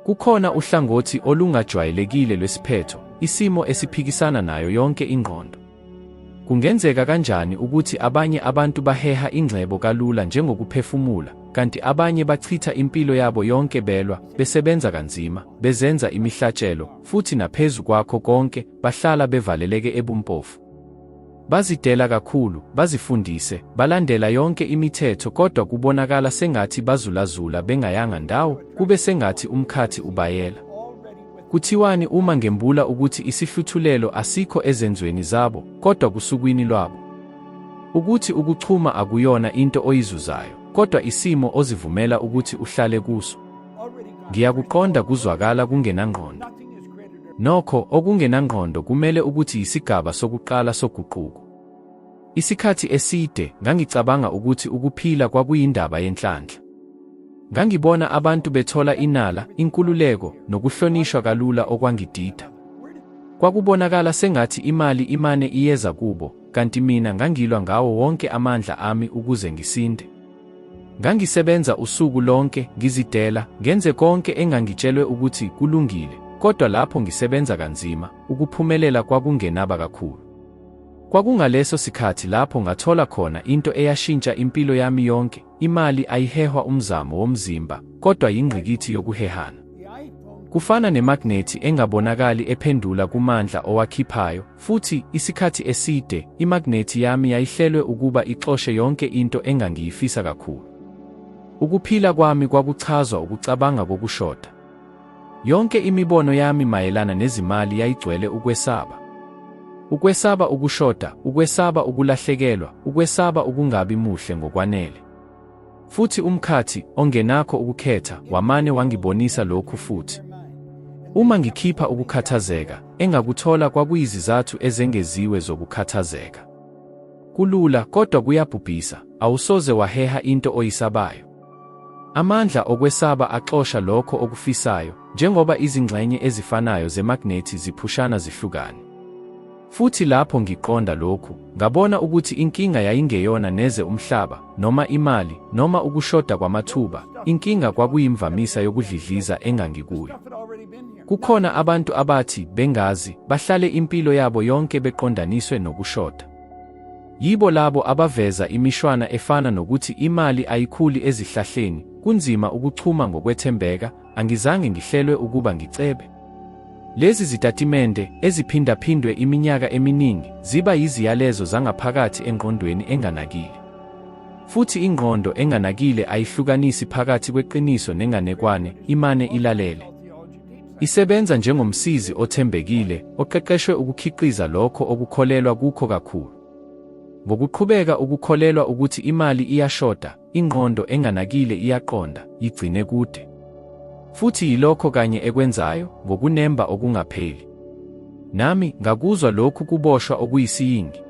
Kukhona uhlangothi olungajwayelekile lwesiphetho, isimo esiphikisana nayo yonke ingqondo. Kungenzeka kanjani ukuthi abanye abantu baheha ingcebo kalula njengokuphefumula, kanti abanye bachitha impilo yabo yonke belwa, besebenza kanzima, bezenza imihlatshelo, futhi naphezu kwakho konke, bahlala bevaleleke ebumpofu? Bazidela kakhulu, bazifundise, balandela yonke imithetho kodwa kubonakala sengathi bazulazula bengayanga ndawo, kube sengathi umkhathi ubayela. Kuthiwani uma ngembula ukuthi isihluthulelo asikho ezenzweni zabo, kodwa kusukwini lwabo? Ukuthi ukuchuma akuyona into oyizuzayo, kodwa isimo ozivumela ukuthi uhlale kuso. Ngiyakuqonda kuzwakala kungenangqondo. Nokho okungenangqondo kumele ukuthi yisigaba sokuqala soguquko. Isikhathi eside ngangicabanga ukuthi ukuphila kwakuyindaba yenhlanhla. Ngangibona abantu bethola inala, inkululeko, nokuhlonishwa kalula okwangidida. Kwakubonakala sengathi imali imane iyeza kubo, kanti mina ngangilwa ngawo wonke amandla ami ukuze ngisinde. Ngangisebenza usuku lonke, ngizidela, ngenze konke engangitshelwe ukuthi kulungile, kodwa lapho ngisebenza kanzima, ukuphumelela kwakungenaba kakhulu. Kwakungaleso sikhathi lapho ngathola khona into eyashintsha impilo yami yonke. Imali ayihehwa umzamo womzimba, kodwa yingqikithi yokuhehana. Kufana nemagnethi engabonakali ephendula kumandla owakhiphayo, futhi isikhathi eside, imagnethi yami yayihlelwe ukuba ixoshe yonke into engangiyifisa kakhulu. Ukuphila kwami kwakuchazwa ukucabanga kokushoda. Yonke imibono yami mayelana nezimali yayigcwele ukwesaba. Ukwesaba ukushoda, ukwesaba ukulahlekelwa, ukwesaba ukungabi muhle ngokwanele. Futhi umkhathi, ongenakho ukukhetha, wamane wangibonisa lokhu futhi. Uma ngikhipha ukukhathazeka, engakuthola kwakuyizizathu ezengeziwe zokukhathazeka. Kulula kodwa kuyabhubhisa, awusoze waheha into oyisabayo. Amandla okwesaba axosha lokho okufisayo, njengoba izingxenye ezifanayo zemagnethi ziphushana zihlukane. Futhi lapho ngiqonda lokhu, ngabona ukuthi inkinga yayingeyona neze umhlaba, noma imali, noma ukushoda kwamathuba. Inkinga kwakuyimvamisa yokudlidliza engangikuyo. Kukhona abantu abathi, bengazi, bahlale impilo yabo yonke beqondaniswe nokushoda. Yibo labo abaveza imishwana efana nokuthi imali ayikhuli ezihlahleni, kunzima ukuchuma ngokwethembeka, angizange ngihlelwe ukuba ngicebe. Lezi zitatimende, eziphindaphindwe iminyaka eminingi, ziba yiziyalezo zangaphakathi engqondweni enganakile. Futhi ingqondo enganakile ayihlukanisi phakathi kweqiniso nenganekwane, imane ilalele. Isebenza njengomsizi othembekile, oqeqeshwe ukukhiqiza lokho okukholelwa kukho kakhulu. Ngokuqhubeka ukukholelwa ukuthi imali iyashoda, ingqondo enganakile iyaqonda, igcine kude. Futhi yilokho kanye ekwenzayo, ngokunemba okungapheli. Nami ngakuzwa lokhu kuboshwa okuyisiyingi.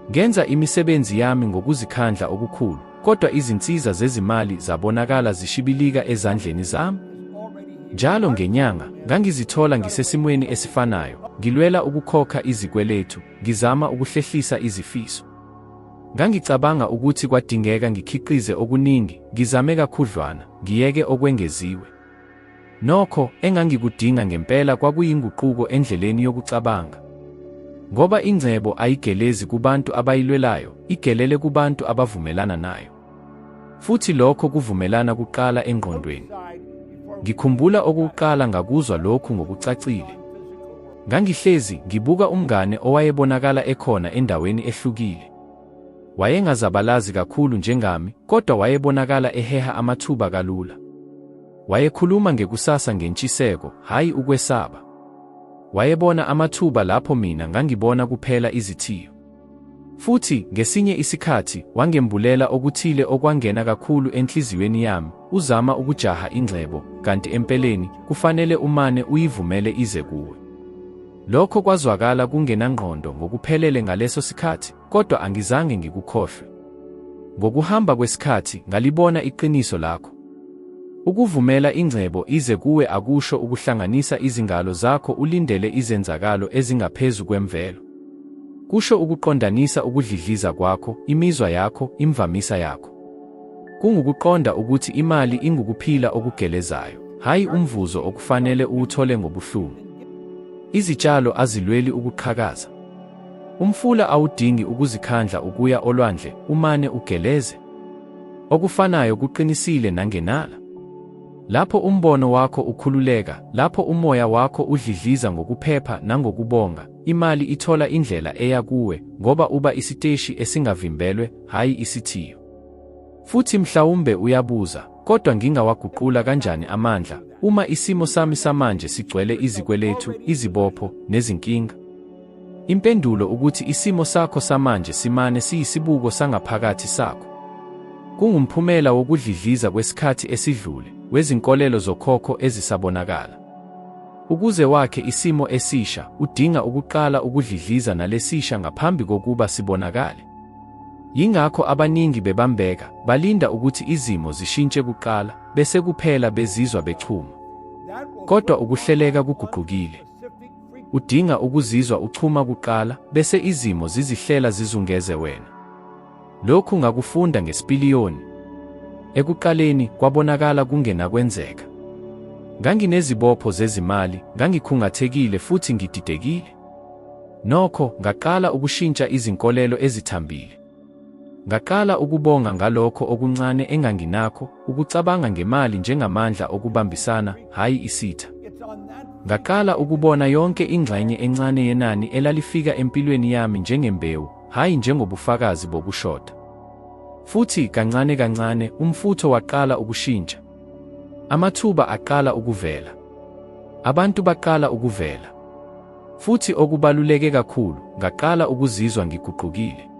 Ngenza imisebenzi yami ngokuzikhandla okukhulu, kodwa izinsiza zezimali zabonakala zishibilika ezandleni zami. Njalo ngenyanga, ngangizithola ngisesimweni esifanayo, ngilwela ukukhokha izikweletu, ngizama ukuhlehlisa izifiso. Ngangicabanga ukuthi kwadingeka ngikhiqize okuningi, ngizame kakhudlwana, ngiyeke okwengeziwe. Nokho, engangikudinga ngempela kwakuyinguquko endleleni yokucabanga. Ngoba ingcebo ayigelezi kubantu abayilwelayo, igelele kubantu abavumelana nayo. Futhi lokho kuvumelana kuqala engqondweni. Ngikhumbula okokuqala ngakuzwa lokhu ngokucacile. Ngangihlezi ngibuka umngane owayebonakala ekhona endaweni ehlukile. Wayengazabalazi kakhulu njengami, kodwa wayebonakala eheha amathuba kalula. Wayekhuluma ngekusasa ngentshiseko, hayi ukwesaba. Wayebona amathuba lapho mina ngangibona kuphela izithiyo. Futhi, ngesinye isikhathi, wangembulela okuthile okwangena kakhulu enhliziyweni yami, uzama ukujaha ingcebo, kanti empeleni, kufanele umane uyivumele ize kuwe. Lokho kwazwakala kungenangqondo ngokuphelele ngaleso sikhathi, kodwa angizange ngikukhohlwe. Ngokuhamba kwesikhathi, ngalibona iqiniso lakho. Ukuvumela ingcebo ize kuwe akusho ukuhlanganisa izingalo zakho ulindele izenzakalo ezingaphezu kwemvelo. Kusho ukuqondanisa ukudlidliza kwakho, imizwa yakho, imvamisa yakho. Kungukuqonda ukuthi imali ingukuphila okugelezayo, hhayi umvuzo okufanele uwuthole ngobuhlungu. Izitshalo azilweli ukuqhakaza. Umfula awudingi ukuzikhandla ukuya olwandle umane ugeleze. Okufanayo kuqinisile nangenala. Lapho umbono wakho ukhululeka, lapho umoya wakho udlidliza ngokuphepha nangokubonga, imali ithola indlela eya kuwe ngoba uba isiteshi esingavimbelwe, hhayi isithiyo. Futhi mhlawumbe uyabuza, kodwa ngingawaguqula kanjani amandla uma isimo sami samanje sigcwele izikweletu, izibopho nezinkinga? Impendulo ukuthi isimo sakho samanje simane siyisibuko sangaphakathi sakho. Kungumphumela wokudlidliza kwesikhathi esidlule, wezinkolelo zokhokho ezisabonakala. Ukuze wakhe isimo esisha, udinga ukuqala ukudlidliza nalesisha ngaphambi kokuba sibonakale. Yingakho abaningi bebambeka, balinda ukuthi izimo zishintshe kuqala, bese kuphela bezizwa bechuma. Kodwa ukuhleleka kuguqukile. Udinga ukuzizwa uchuma kuqala, bese izimo zizihlela zizungeze wena. Lokhu ngakufunda ngesipiliyoni. Ekuqaleni kwabonakala kungenakwenzeka. Nganginezibopho zezimali, ngangikhungathekile futhi ngididekile. Nokho ngaqala ukushintsha izinkolelo ezithambile. Ngaqala ukubonga ngalokho okuncane enganginakho, ukucabanga ngemali njengamandla okubambisana, hhayi isitha. Ngaqala ukubona yonke ingxenye encane yenani elalifika empilweni yami njengembewu, hhayi njengobufakazi bokushoda. Futhi kancane kancane umfutho waqala ukushintsha. Amathuba aqala ukuvela. Abantu baqala ukuvela. Futhi okubaluleke kakhulu, ngaqala ukuzizwa ngiguqukile.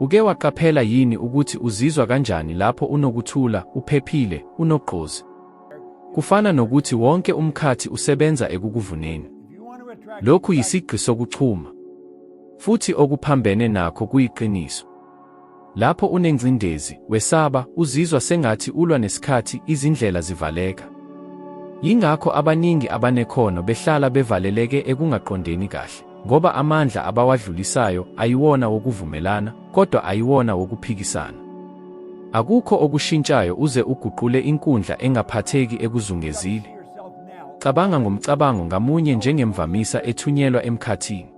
Uke waqaphela yini ukuthi uzizwa kanjani lapho unokuthula, uphephile, unogqozi? Kufana nokuthi wonke umkhathi usebenza ekukuvuneni. Lokhu yisigqi sokuchuma. Futhi okuphambene nakho kuyiqiniso. Lapho unengcindezi, wesaba, uzizwa sengathi ulwa nesikhathi, izindlela zivaleka. Yingakho abaningi abanekhono behlala bevaleleke ekungaqondeni kahle, ngoba amandla abawadlulisayo ayiwona wokuvumelana, kodwa ayiwona wokuphikisana. Akukho okushintshayo uze uguqule inkundla engaphatheki ekuzungezile. Cabanga ngomcabango ngamunye njengemvamisa ethunyelwa emkhathini.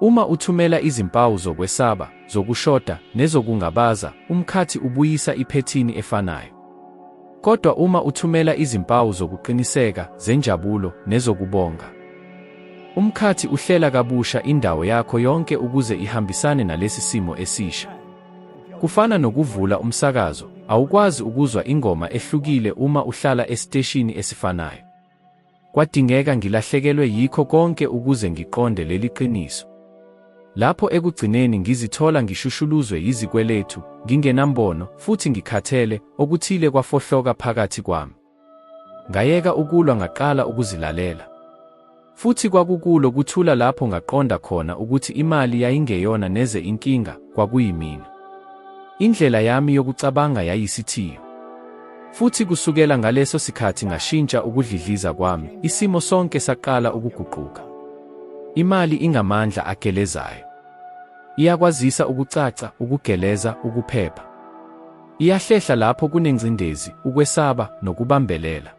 Uma uthumela izimpawu zokwesaba, zokushoda, nezokungabaza, umkhathi ubuyisa iphethini efanayo. Kodwa uma uthumela izimpawu zokuqiniseka, zenjabulo, nezokubonga, umkhathi uhlela kabusha indawo yakho yonke ukuze ihambisane nalesi simo esisha. Kufana nokuvula umsakazo, awukwazi ukuzwa ingoma ehlukile uma uhlala esiteshini esifanayo. Kwadingeka ngilahlekelwe yikho konke ukuze ngiqonde leli qiniso. Lapho ekugcineni ngizithola ngishushuluzwe yizikweletu, ngingenambono, futhi ngikhathele, okuthile kwafohloka phakathi kwami. Ngayeka ukulwa ngaqala ukuzilalela. Futhi kwakukulo kuthula lapho ngaqonda khona ukuthi imali yayingeyona neze inkinga, kwakuyimina. Indlela yami yokucabanga yayisithiyo. Futhi kusukela ngaleso sikhathi ngashintsha ukudlidliza kwami, isimo sonke saqala ukuguquka. Imali ingamandla agelezayo. Iyakwazisa ukucaca, ukugeleza, ukuphepha. Iyahlehla lapho kunengcindezi, ukwesaba, nokubambelela.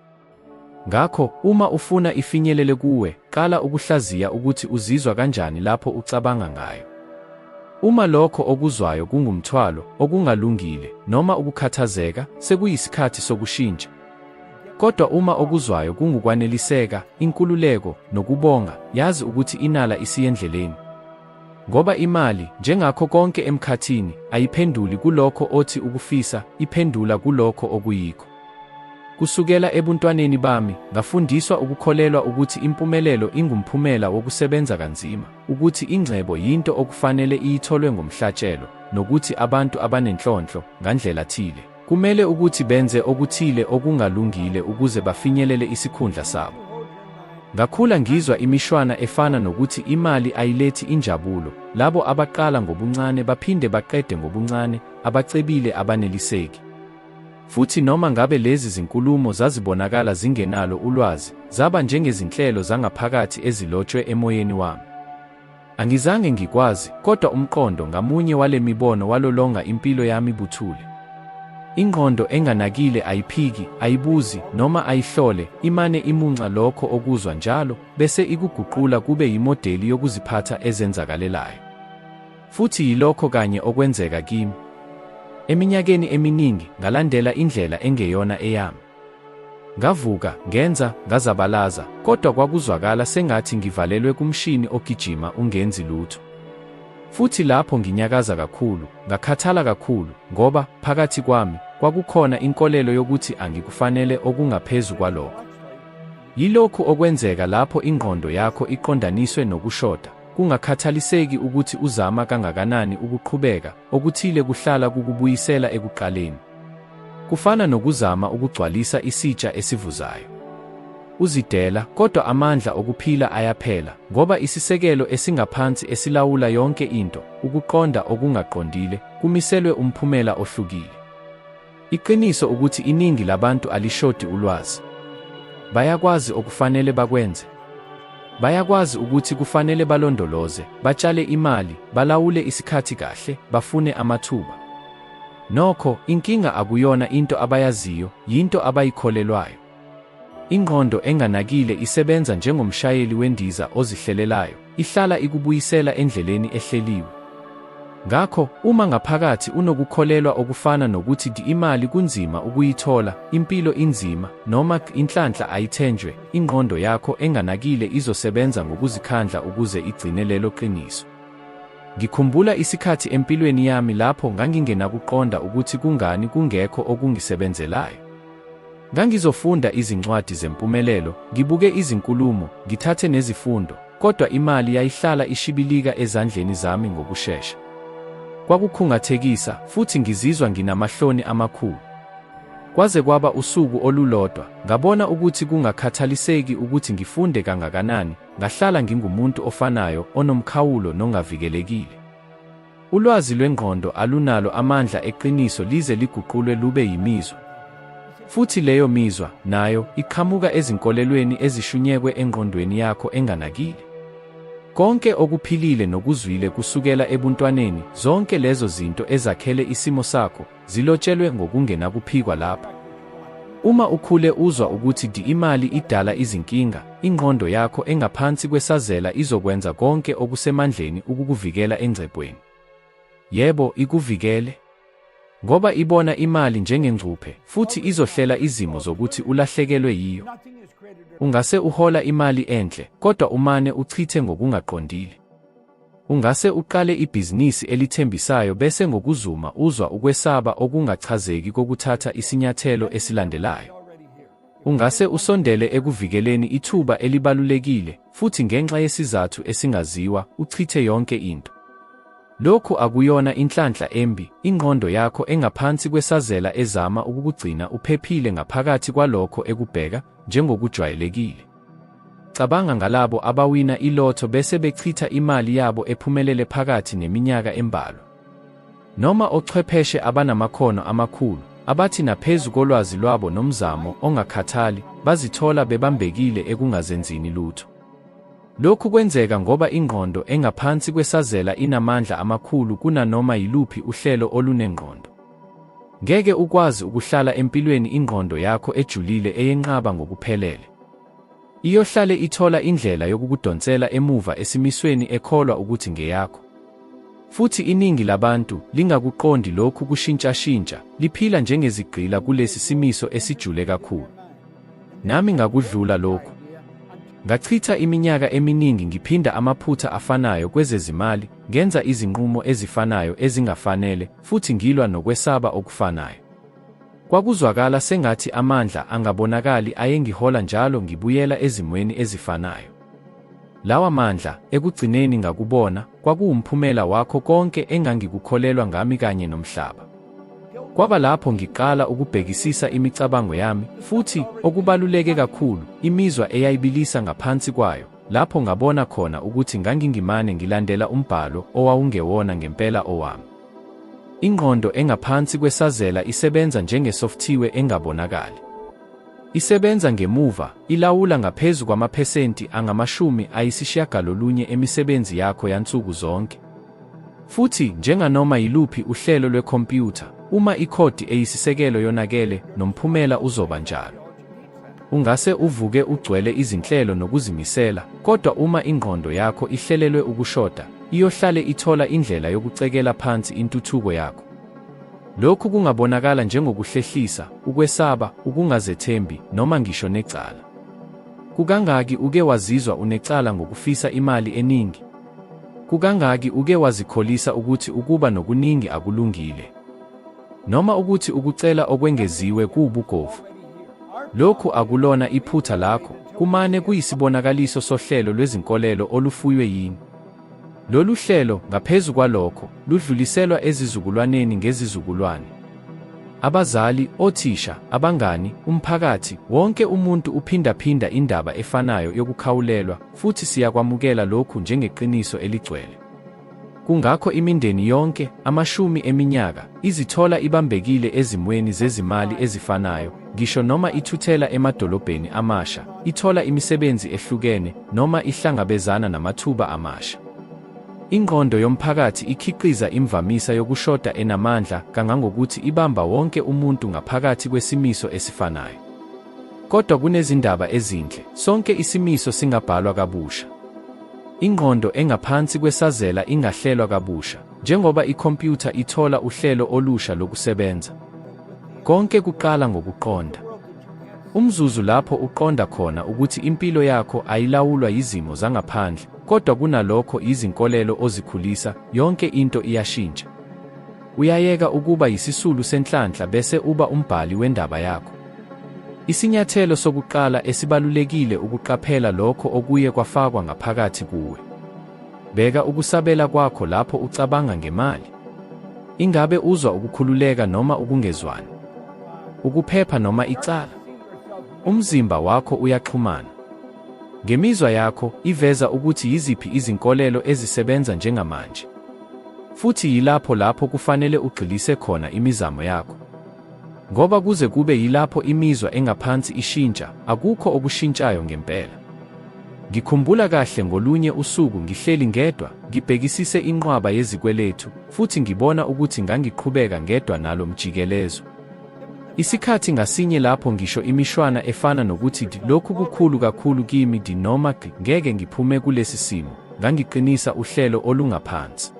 Ngakho, uma ufuna ifinyelele kuwe, qala ukuhlaziya ukuthi uzizwa kanjani lapho ucabanga ngayo. Uma lokho okuzwayo kungumthwalo, okungalungile, noma ukukhathazeka, sekuyisikhathi sokushintsha. Kodwa uma okuzwayo kungukwaneliseka, inkululeko, nokubonga, yazi ukuthi inala isiyendleleni. Ngoba imali, njengakho konke emkhathini, ayiphenduli kulokho othi ukufisa, iphendula kulokho okuyikho. Kusukela ebuntwaneni bami, ngafundiswa ukukholelwa ukuthi impumelelo ingumphumela wokusebenza kanzima, ukuthi ingcebo yinto okufanele iyitholwe ngomhlatshelo, nokuthi abantu abanenhlonhlo, ngandlela thile, kumele ukuthi benze okuthile okungalungile ukuze bafinyelele isikhundla sabo. Ngakhula ngizwa imishwana efana nokuthi imali ayilethi injabulo, labo abaqala ngobuncane baphinde baqede ngobuncane, abacebile abaneliseki. Futhi noma ngabe lezi zinkulumo zazibonakala zingenalo ulwazi, zaba njengezinhlelo zangaphakathi ezilotshwe emoyeni wami. Angizange ngikwazi, kodwa umqondo ngamunye wale mibono walolonga impilo yami buthule. Ingqondo enganakile ayiphiki, ayibuzi noma ayihlole, imane imunca lokho okuzwa njalo bese ikuguqula kube yimodeli yokuziphatha ezenzakalelayo. Futhi yilokho kanye okwenzeka kimi. Eminyakeni eminingi ngalandela indlela engeyona eyami. Ngavuka, ngenza, ngazabalaza, kodwa kwakuzwakala sengathi ngivalelwe kumshini ogijima ungenzi lutho. Futhi lapho nginyakaza kakhulu, ngakhathala kakhulu, ngoba phakathi kwami kwakukhona inkolelo yokuthi angikufanele okungaphezu kwalokho. Yilokhu okwenzeka lapho ingqondo yakho iqondaniswe nokushoda, kungakhathaliseki ukuthi uzama kangakanani ukuqhubeka, okuthile kuhlala kukubuyisela ekuqaleni. Kufana nokuzama ukugcwalisa isitsha esivuzayo. Uzidela, kodwa amandla okuphila ayaphela, ngoba isisekelo esingaphansi esilawula yonke into, ukuqonda okungaqondile, kumiselwe umphumela ohlukile. Iqiniso ukuthi iningi labantu alishodi ulwazi. Bayakwazi okufanele bakwenze. Bayakwazi ukuthi kufanele balondoloze, batshale imali, balawule isikhathi kahle, bafune amathuba. Nokho, inkinga akuyona into abayaziyo, yinto abayikholelwayo. Ingqondo enganakile isebenza njengomshayeli wendiza ozihlelelayo, ihlala ikubuyisela endleleni ehleliwe. Ngakho, uma ngaphakathi unokukholelwa okufana nokuthi imali kunzima ukuyithola, impilo inzima, noma inhlanhla ayithenjwe, ingqondo yakho enganakile izosebenza ngokuzikhandla ukuze igcine lelo qiniso. Ngikhumbula isikhathi empilweni yami lapho ngangingenakuqonda ukuthi kungani kungekho okungisebenzelayo. Ngangizofunda izincwadi zempumelelo, ngibuke izinkulumo, ngithathe nezifundo, kodwa imali yayihlala ishibilika ezandleni zami ngokushesha. Kwakukhungathekisa, futhi ngizizwa nginamahloni amakhulu. Kwaze kwaba usuku olulodwa, ngabona ukuthi kungakhathaliseki ukuthi ngifunde kangakanani, ngahlala ngingumuntu ofanayo, onomkhawulo nongavikelekile. Ulwazi lwengqondo alunalo amandla eqiniso lize liguqulwe lube yimizwa. Futhi leyo mizwa, nayo, iqhamuka ezinkolelweni ezishunyekwe engqondweni yakho enganakile. Konke okuphilile nokuzwile kusukela ebuntwaneni, zonke lezo zinto ezakhele isimo sakho, zilotshelwe ngokungenakuphikwa lapha. Uma ukhule uzwa ukuthi imali idala izinkinga, ingqondo yakho engaphansi kwesazela izokwenza konke okusemandleni ukukuvikela engcebweni. Yebo, ikuvikele. Ngoba ibona imali njengengcuphe, futhi izohlela izimo zokuthi ulahlekelwe yiyo. Ungase uhola imali enhle, kodwa umane uchithe ngokungaqondile. Ungase uqale ibhizinisi elithembisayo bese ngokuzuma uzwa ukwesaba okungachazeki kokuthatha isinyathelo esilandelayo. Ungase usondele ekuvikeleni ithuba elibalulekile, futhi ngenxa yesizathu esingaziwa, uchithe yonke into. Lokhu akuyona inhlanhla embi, ingqondo yakho engaphansi kwesazela ezama ukukugcina uphephile ngaphakathi kwalokho ekubheka njengokujwayelekile. Cabanga ngalabo abawina ilotho bese bechitha imali yabo ephumelele phakathi neminyaka embalwa. Noma ochwepheshe abanamakhono amakhulu, abathi naphezu kolwazi lwabo nomzamo ongakhathali, bazithola bebambekile ekungazenzini lutho. Lokhu kwenzeka ngoba ingqondo engaphansi kwesazela inamandla amakhulu kunanoma yiluphi uhlelo olunengqondo. Ngeke ukwazi ukuhlala empilweni ingqondo yakho ejulile eyenqaba ngokuphelele. Iyohlale ithola indlela yokukudonsela emuva esimisweni ekholwa ukuthi ngeyakho. Futhi iningi labantu lingakuqondi lokhu kushintshashintsha, liphila njengezigqila kulesi simiso esijule kakhulu. Nami ngakudlula lokhu. Ngachitha iminyaka eminingi ngiphinda amaphutha afanayo kwezezimali, ngenza izinqumo ezifanayo ezingafanele, futhi ngilwa nokwesaba okufanayo. Kwakuzwakala sengathi amandla angabonakali ayengihola njalo ngibuyela ezimweni ezifanayo. Lawa mandla, ekugcineni ngakubona, kwakuwumphumela wakho konke engangikukholelwa ngami kanye nomhlaba. Kwaba lapho ngiqala ukubhekisisa imicabango yami, futhi, okubaluleke kakhulu, imizwa eyayibilisa ngaphansi kwayo, lapho ngabona khona ukuthi ngangingimane ngilandela umbhalo owawungewona ngempela owami. Ingqondo engaphansi kwesazela isebenza njengesofthiwe engabonakali. Isebenza ngemuva, ilawula ngaphezu kwamaphesenti angama-90 emisebenzi yakho yansuku zonke. Futhi, njenganoma yiluphi uhlelo lwekhompyutha, Uma ikhodi eyisisekelo yonakele, nomphumela uzoba njalo. Ungase uvuke ugcwele izinhlelo nokuzimisela, kodwa uma ingqondo yakho ihlelelwe ukushoda, iyohlale ithola indlela yokucekela phansi intuthuko yakho. Lokhu kungabonakala njengokuhlehlisa, ukwesaba, ukungazethembi, noma ngisho necala. Kukangaki uke wazizwa unecala ngokufisa imali eningi? Kukangaki uke wazikholisa ukuthi ukuba nokuningi akulungile? Noma ukuthi ukucela okwengeziwe kuwubugovu? Lokhu akulona iphutha lakho, kumane kuyisibonakaliso sohlelo lwezinkolelo olufuywe yini. Lolu hlelo, ngaphezu kwalokho, ludluliselwa ezizukulwaneni ngezizukulwane. Abazali, othisha, abangani, umphakathi, wonke umuntu uphindaphinda indaba efanayo yokukhawulelwa, futhi siyakwamukela lokhu njengeqiniso eligcwele. Kungakho imindeni yonke, amashumi eminyaka, izithola ibambekile ezimweni zezimali ezifanayo, ngisho noma ithuthela emadolobheni amasha, ithola imisebenzi ehlukene, noma ihlangabezana namathuba amasha. Ingqondo yomphakathi ikhiqiza imvamisa yokushoda enamandla kangangokuthi ibamba wonke umuntu ngaphakathi kwesimiso esifanayo. Kodwa kunezindaba ezinhle, sonke isimiso singabhalwa kabusha. Ingqondo engaphansi kwesazela ingahlelwa kabusha, njengoba ikhompyutha ithola uhlelo olusha lokusebenza. Konke kuqala ngokuqonda. Umzuzu lapho uqonda khona ukuthi impilo yakho ayilawulwa yizimo zangaphandle, kodwa kunalokho izinkolelo ozikhulisa, yonke into iyashintsha. Uyayeka ukuba yisisulu senhlanhla bese uba umbhali wendaba yakho. Isinyathelo sokuqala esibalulekile ukuqaphela lokho okuye kwafakwa ngaphakathi kuwe. Beka ukusabela kwakho lapho ucabanga ngemali. Ingabe uzwa ukukhululeka noma ukungezwani? Ukuphepha noma icala? Umzimba wakho uyaxhumana. Ngemizwa yakho, iveza ukuthi yiziphi izinkolelo ezisebenza njengamanje. Futhi yilapho kufanele ugxilise khona imizamo yakho. Ngoba kuze kube yilapho imizwa engaphansi ishintsha, akukho okushintshayo ngempela. Ngikhumbula kahle ngolunye usuku ngihleli ngedwa, ngibhekisise inqwaba yezikweletu, futhi ngibona ukuthi ngangiqhubeka ngedwa nalo mjikelezo. Isikhathi ngasinye lapho ngisho imishwana efana nokuthi lokhu kukhulu kakhulu kimi noma ngeke ngiphume kulesi simo, ngangiqinisa uhlelo olungaphansi.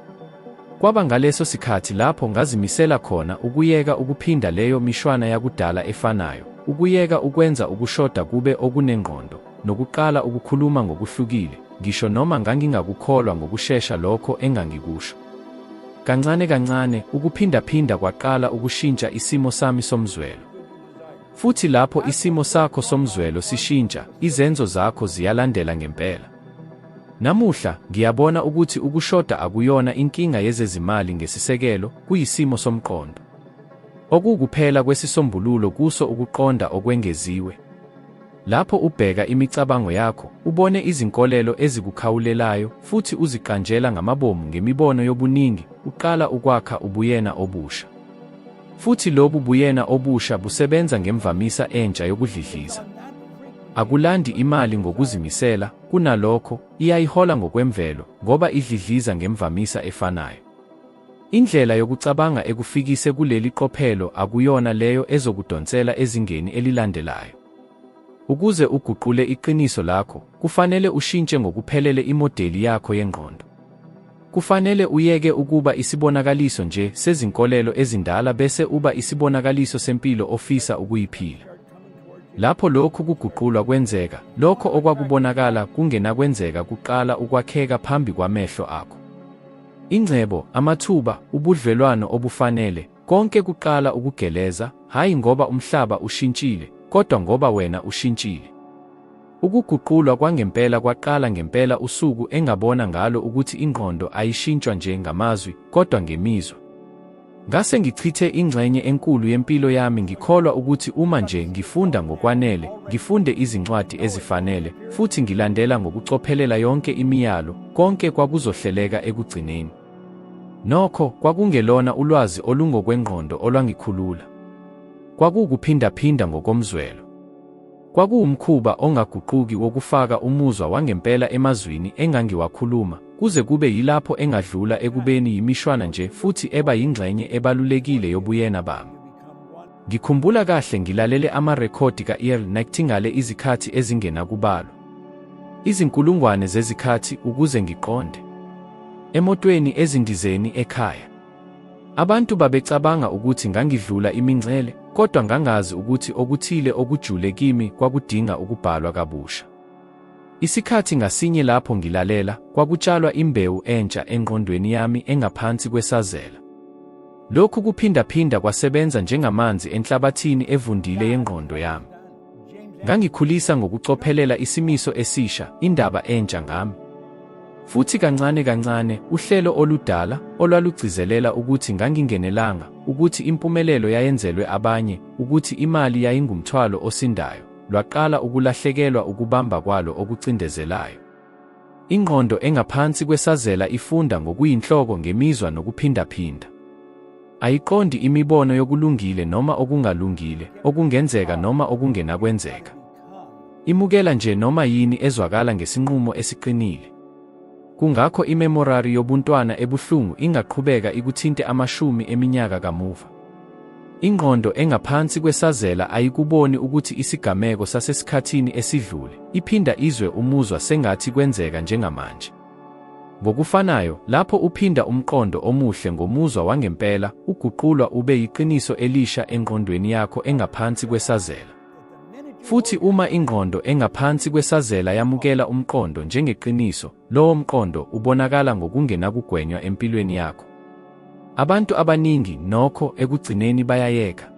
Kwaba ngaleso sikhathi lapho ngazimisela khona ukuyeka ukuphinda leyo mishwana yakudala efanayo, ukuyeka ukwenza ukushoda kube okunengqondo, nokuqala ukukhuluma ngokuhlukile, ngisho noma ngangingakukholwa ngokushesha lokho engangikusho. Kancane kancane, ukuphindaphinda kwaqala ukushintsha isimo sami somzwelo. Futhi lapho isimo sakho somzwelo sishintsha, izenzo zakho ziyalandela ngempela. Namuhla, ngiyabona ukuthi ukushoda akuyona inkinga yezezimali ngesisekelo, kuyisimo somqondo. Okukuphela kwesisombululo kuso ukuqonda okwengeziwe. Lapho ubheka imicabango yakho, ubone izinkolelo ezikukhawulelayo, futhi uziqanjela ngamabomu ngemibono yobuningi, uqala ukwakha ubuyena obusha. Futhi lobu buyena obusha busebenza ngemvamisa entsha yokudlidliza. Akulandi imali ngokuzimisela, kunalokho, iyayihola ngokwemvelo, ngoba idlidliza ngemvamisa efanayo. Indlela yokucabanga ekufikise kuleli qophelo akuyona leyo ezokudonsela ezingeni elilandelayo. Ukuze uguqule iqiniso lakho, kufanele ushintshe ngokuphelele imodeli yakho yengqondo. Kufanele uyeke ukuba isibonakaliso nje sezinkolelo ezindala bese uba isibonakaliso sempilo ofisa ukuyiphila. Lapho lokhu kuguqulwa kwenzeka, lokho okwakubonakala kungenakwenzeka kuqala ukwakheka phambi kwamehlo akho. Ingcebo, amathuba, ubudlelwano obufanele, konke kuqala ukugeleza, hayi ngoba umhlaba ushintshile, kodwa ngoba wena ushintshile. Ukuguqulwa kwangempela kwaqala ngempela usuku engabona ngalo ukuthi ingqondo ayishintshwa nje ngamazwi, kodwa ngemizwa. Ngase ngichithe ingxenye enkulu yempilo yami ngikholwa ukuthi uma nje ngifunda ngokwanele, ngifunde izincwadi ezifanele, futhi ngilandela ngokucophelela yonke imiyalo, konke kwakuzohleleka ekugcineni. Nokho, kwakungelona ulwazi olungokwengqondo olwangikhulula. Kwakukuphindaphinda ngokomzwelo. Kwakuwumkhuba ongaguquki wokufaka umuzwa wangempela emazwini engangiwakhuluma, kuze kube yilapho engadlula ekubeni yimishwana nje futhi eba yingxenye ebalulekile yobuyena bami. Ngikhumbula kahle ngilalele amarekhodi ka-Earl Nightingale izikhathi ezingenakubalwa. Izinkulungwane zezikhathi ukuze ngiqonde. Emotweni ezindizeni ekhaya. Abantu babecabanga ukuthi ngangidlula imingcele, kodwa ngangazi ukuthi okuthile okujule kimi kwakudinga ukubhalwa kabusha. Isikhathi ngasinye lapho ngilalela, kwakutshalwa imbewu entsha engqondweni yami engaphansi kwesazela. Lokhu kuphindaphinda kwasebenza njengamanzi enhlabathini evundile yengqondo yami. Ngangikhulisa ngokucophelela isimiso esisha, indaba entsha ngami. Futhi kancane kancane, uhlelo oludala, olwalugcizelela ukuthi ngangingenelanga, ukuthi impumelelo yayenzelwe abanye, ukuthi imali yayingumthwalo osindayo, lwaqala ukulahlekelwa ukubamba kwalo okucindezelayo. Ingqondo engaphansi kwesazela ifunda ngokuyinhloko ngemizwa nokuphindaphinda. Ayiqondi imibono yokulungile noma okungalungile, okungenzeka noma okungenakwenzeka. Imukela nje noma yini ezwakala ngesinqumo esiqinile. Kungakho imemorari yobuntwana ebuhlungu ingaqhubeka ikuthinte amashumi eminyaka kamuva. Ingqondo engaphansi kwesazela ayikuboni ukuthi isigameko sasesikhathini esidlule, iphinda izwe umuzwa sengathi kwenzeka njengamanje. Ngokufanayo, lapho uphinda umqondo omuhle ngomuzwa wangempela, uguqulwa ube yiqiniso elisha engqondweni yakho engaphansi kwesazela. Futhi uma ingqondo engaphansi kwesazela yamukela umqondo njengeqiniso, lowo mqondo ubonakala ngokungenakugwenywa empilweni yakho. Abantu abaningi nokho ekugcineni bayayeka.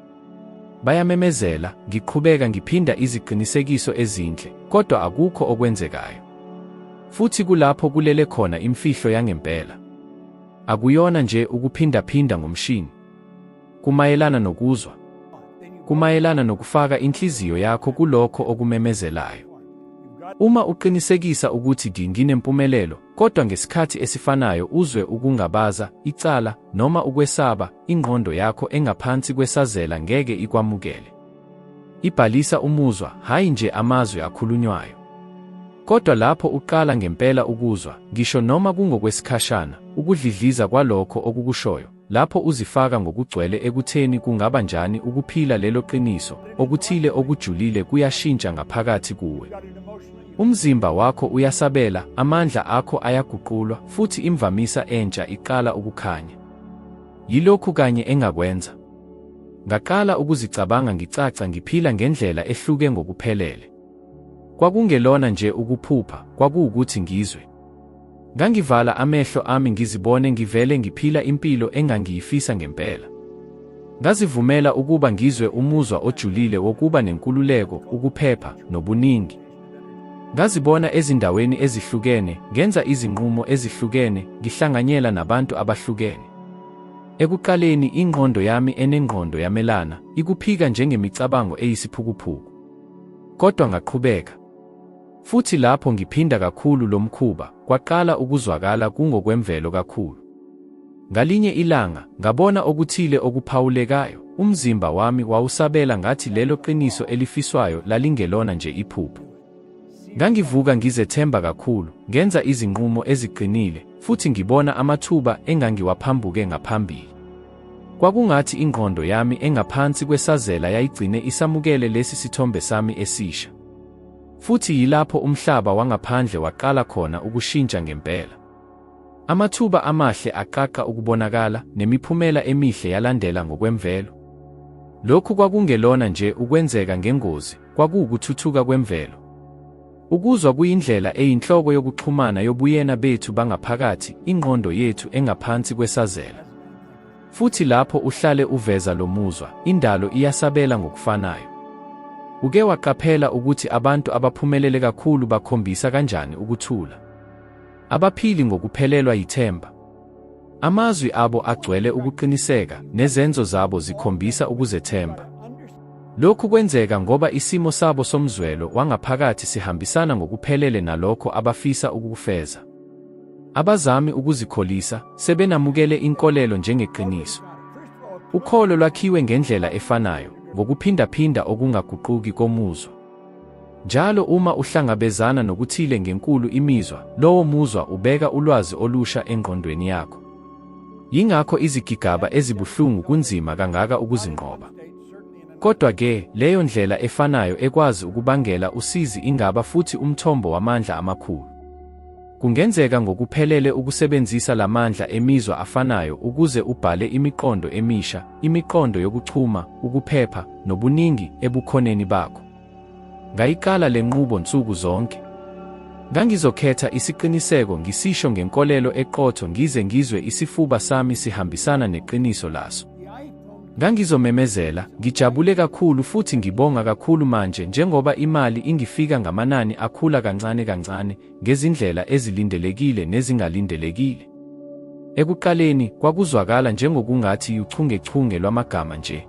Bayamemezela, ngiqhubeka ngiphinda iziqinisekiso ezinhle, kodwa akukho okwenzekayo. Futhi kulapho kulele khona imfihlo yangempela. Akuyona nje ukuphindaphinda ngomshini. Kumayelana nokuzwa. Kumayelana nokufaka inhliziyo yakho kulokho okumemezelayo. Uma uqinisekisa ukuthi nginempumelelo, kodwa ngesikhathi esifanayo uzwe ukungabaza, icala, noma ukwesaba, ingqondo yakho engaphansi kwesazela ngeke ikwamukele. Ibhalisa umuzwa, hayi nje amazwi akhulunywayo. Kodwa lapho uqala ngempela ukuzwa, ngisho noma kungokwesikhashana, ukudlidliza kwalokho okukushoyo, lapho uzifaka ngokugcwele ekutheni kungaba njani ukuphila lelo qiniso, okuthile okujulile kuyashintsha ngaphakathi kuwe. Umzimba wakho uyasabela, amandla akho ayaguqulwa, futhi imvamisa entsha iqala ukukhanya. Yilokhu kanye engakwenza. Ngaqala ukuzicabanga ngicaca ngiphila ngendlela ehluke ngokuphelele. Kwakungelona nje ukuphupha, kwakuwukuthi ngizwe. Ngangivala amehlo ami ngizibone ngivele ngiphila impilo engangiyifisa ngempela. Ngazivumela ukuba ngizwe umuzwa ojulile wokuba nenkululeko, ukuphepha, nobuningi. Ngazibona ezindaweni ezihlukene, ngenza izinqumo ezihlukene, ngihlanganyela nabantu abahlukene. Ekuqaleni ingqondo yami enengqondo yamelana, ikuphika njengemicabango eyisiphukuphuku. Kodwa ngaqhubeka. Futhi lapho ngiphinda kakhulu lo mkhuba, kwaqala ukuzwakala kungokwemvelo kakhulu. Ngalinye ilanga, ngabona okuthile okuphawulekayo, umzimba wami wawusabela ngathi lelo qiniso elifiswayo lalingelona nje iphupho. Ngangivuka ngizethemba kakhulu, ngenza izinqumo eziqinile, futhi ngibona amathuba engangiwaphambuke ngaphambili. Kwakungathi ingqondo yami engaphansi kwesazela yayigcine isamukele lesi sithombe sami esisha. Futhi yilapho umhlaba wangaphandle waqala khona ukushintsha ngempela. Amathuba amahle aqaqa ukubonakala, nemiphumela emihle yalandela ngokwemvelo. Lokhu kwakungelona nje ukwenzeka ngengozi, kwakuwukuthuthuka kwemvelo. Ukuzwa kuyindlela eyinhloko yokuxhumana yobuyena bethu bangaphakathi, ingqondo yethu engaphansi kwesazela. Futhi lapho uhlale uveza lo muzwa, indalo iyasabela ngokufanayo. Uke waqaphela ukuthi abantu abaphumelele kakhulu bakhombisa kanjani ukuthula? Abaphili ngokuphelelwa yithemba. Amazwi abo agcwele ukuqiniseka, nezenzo zabo zikhombisa ukuzethemba. Lokhu kwenzeka ngoba isimo sabo somzwelo wangaphakathi sihambisana ngokuphelele nalokho abafisa ukufeza. Abazami ukuzikholisa, sebenamukele inkolelo njengeqiniso. Ukholo lwakhiwe ngendlela efanayo, ngokuphindaphinda okungaguquki komuzwa. Njalo uma uhlangabezana nokuthile ngenkulu imizwa, lowo muzwa ubeka ulwazi olusha engqondweni yakho. Yingakho izigigaba ezibuhlungu kunzima kangaka ukuzinqoba. Kodwa-ke, leyo ndlela efanayo ekwazi ukubangela usizi ingaba futhi umthombo wamandla amakhulu. Kungenzeka ngokuphelele ukusebenzisa lamandla emizwa afanayo ukuze ubhale imiqondo emisha, imiqondo yokuchuma, ukuphepha, nobuningi ebukhoneni bakho. Ngayiqala le nqubo nsuku zonke. Ngangizokhetha isiqiniseko ngisisho ngenkolelo eqotho ngize ngizwe isifuba sami sihambisana neqiniso laso. Ngangizomemezela, ngijabule kakhulu futhi ngibonga kakhulu manje njengoba imali ingifika ngamanani akhula kancane kancane, ngezindlela ezilindelekile nezingalindelekile. Ekuqaleni, kwakuzwakala njengokungathi uchungechunge lwamagama nje.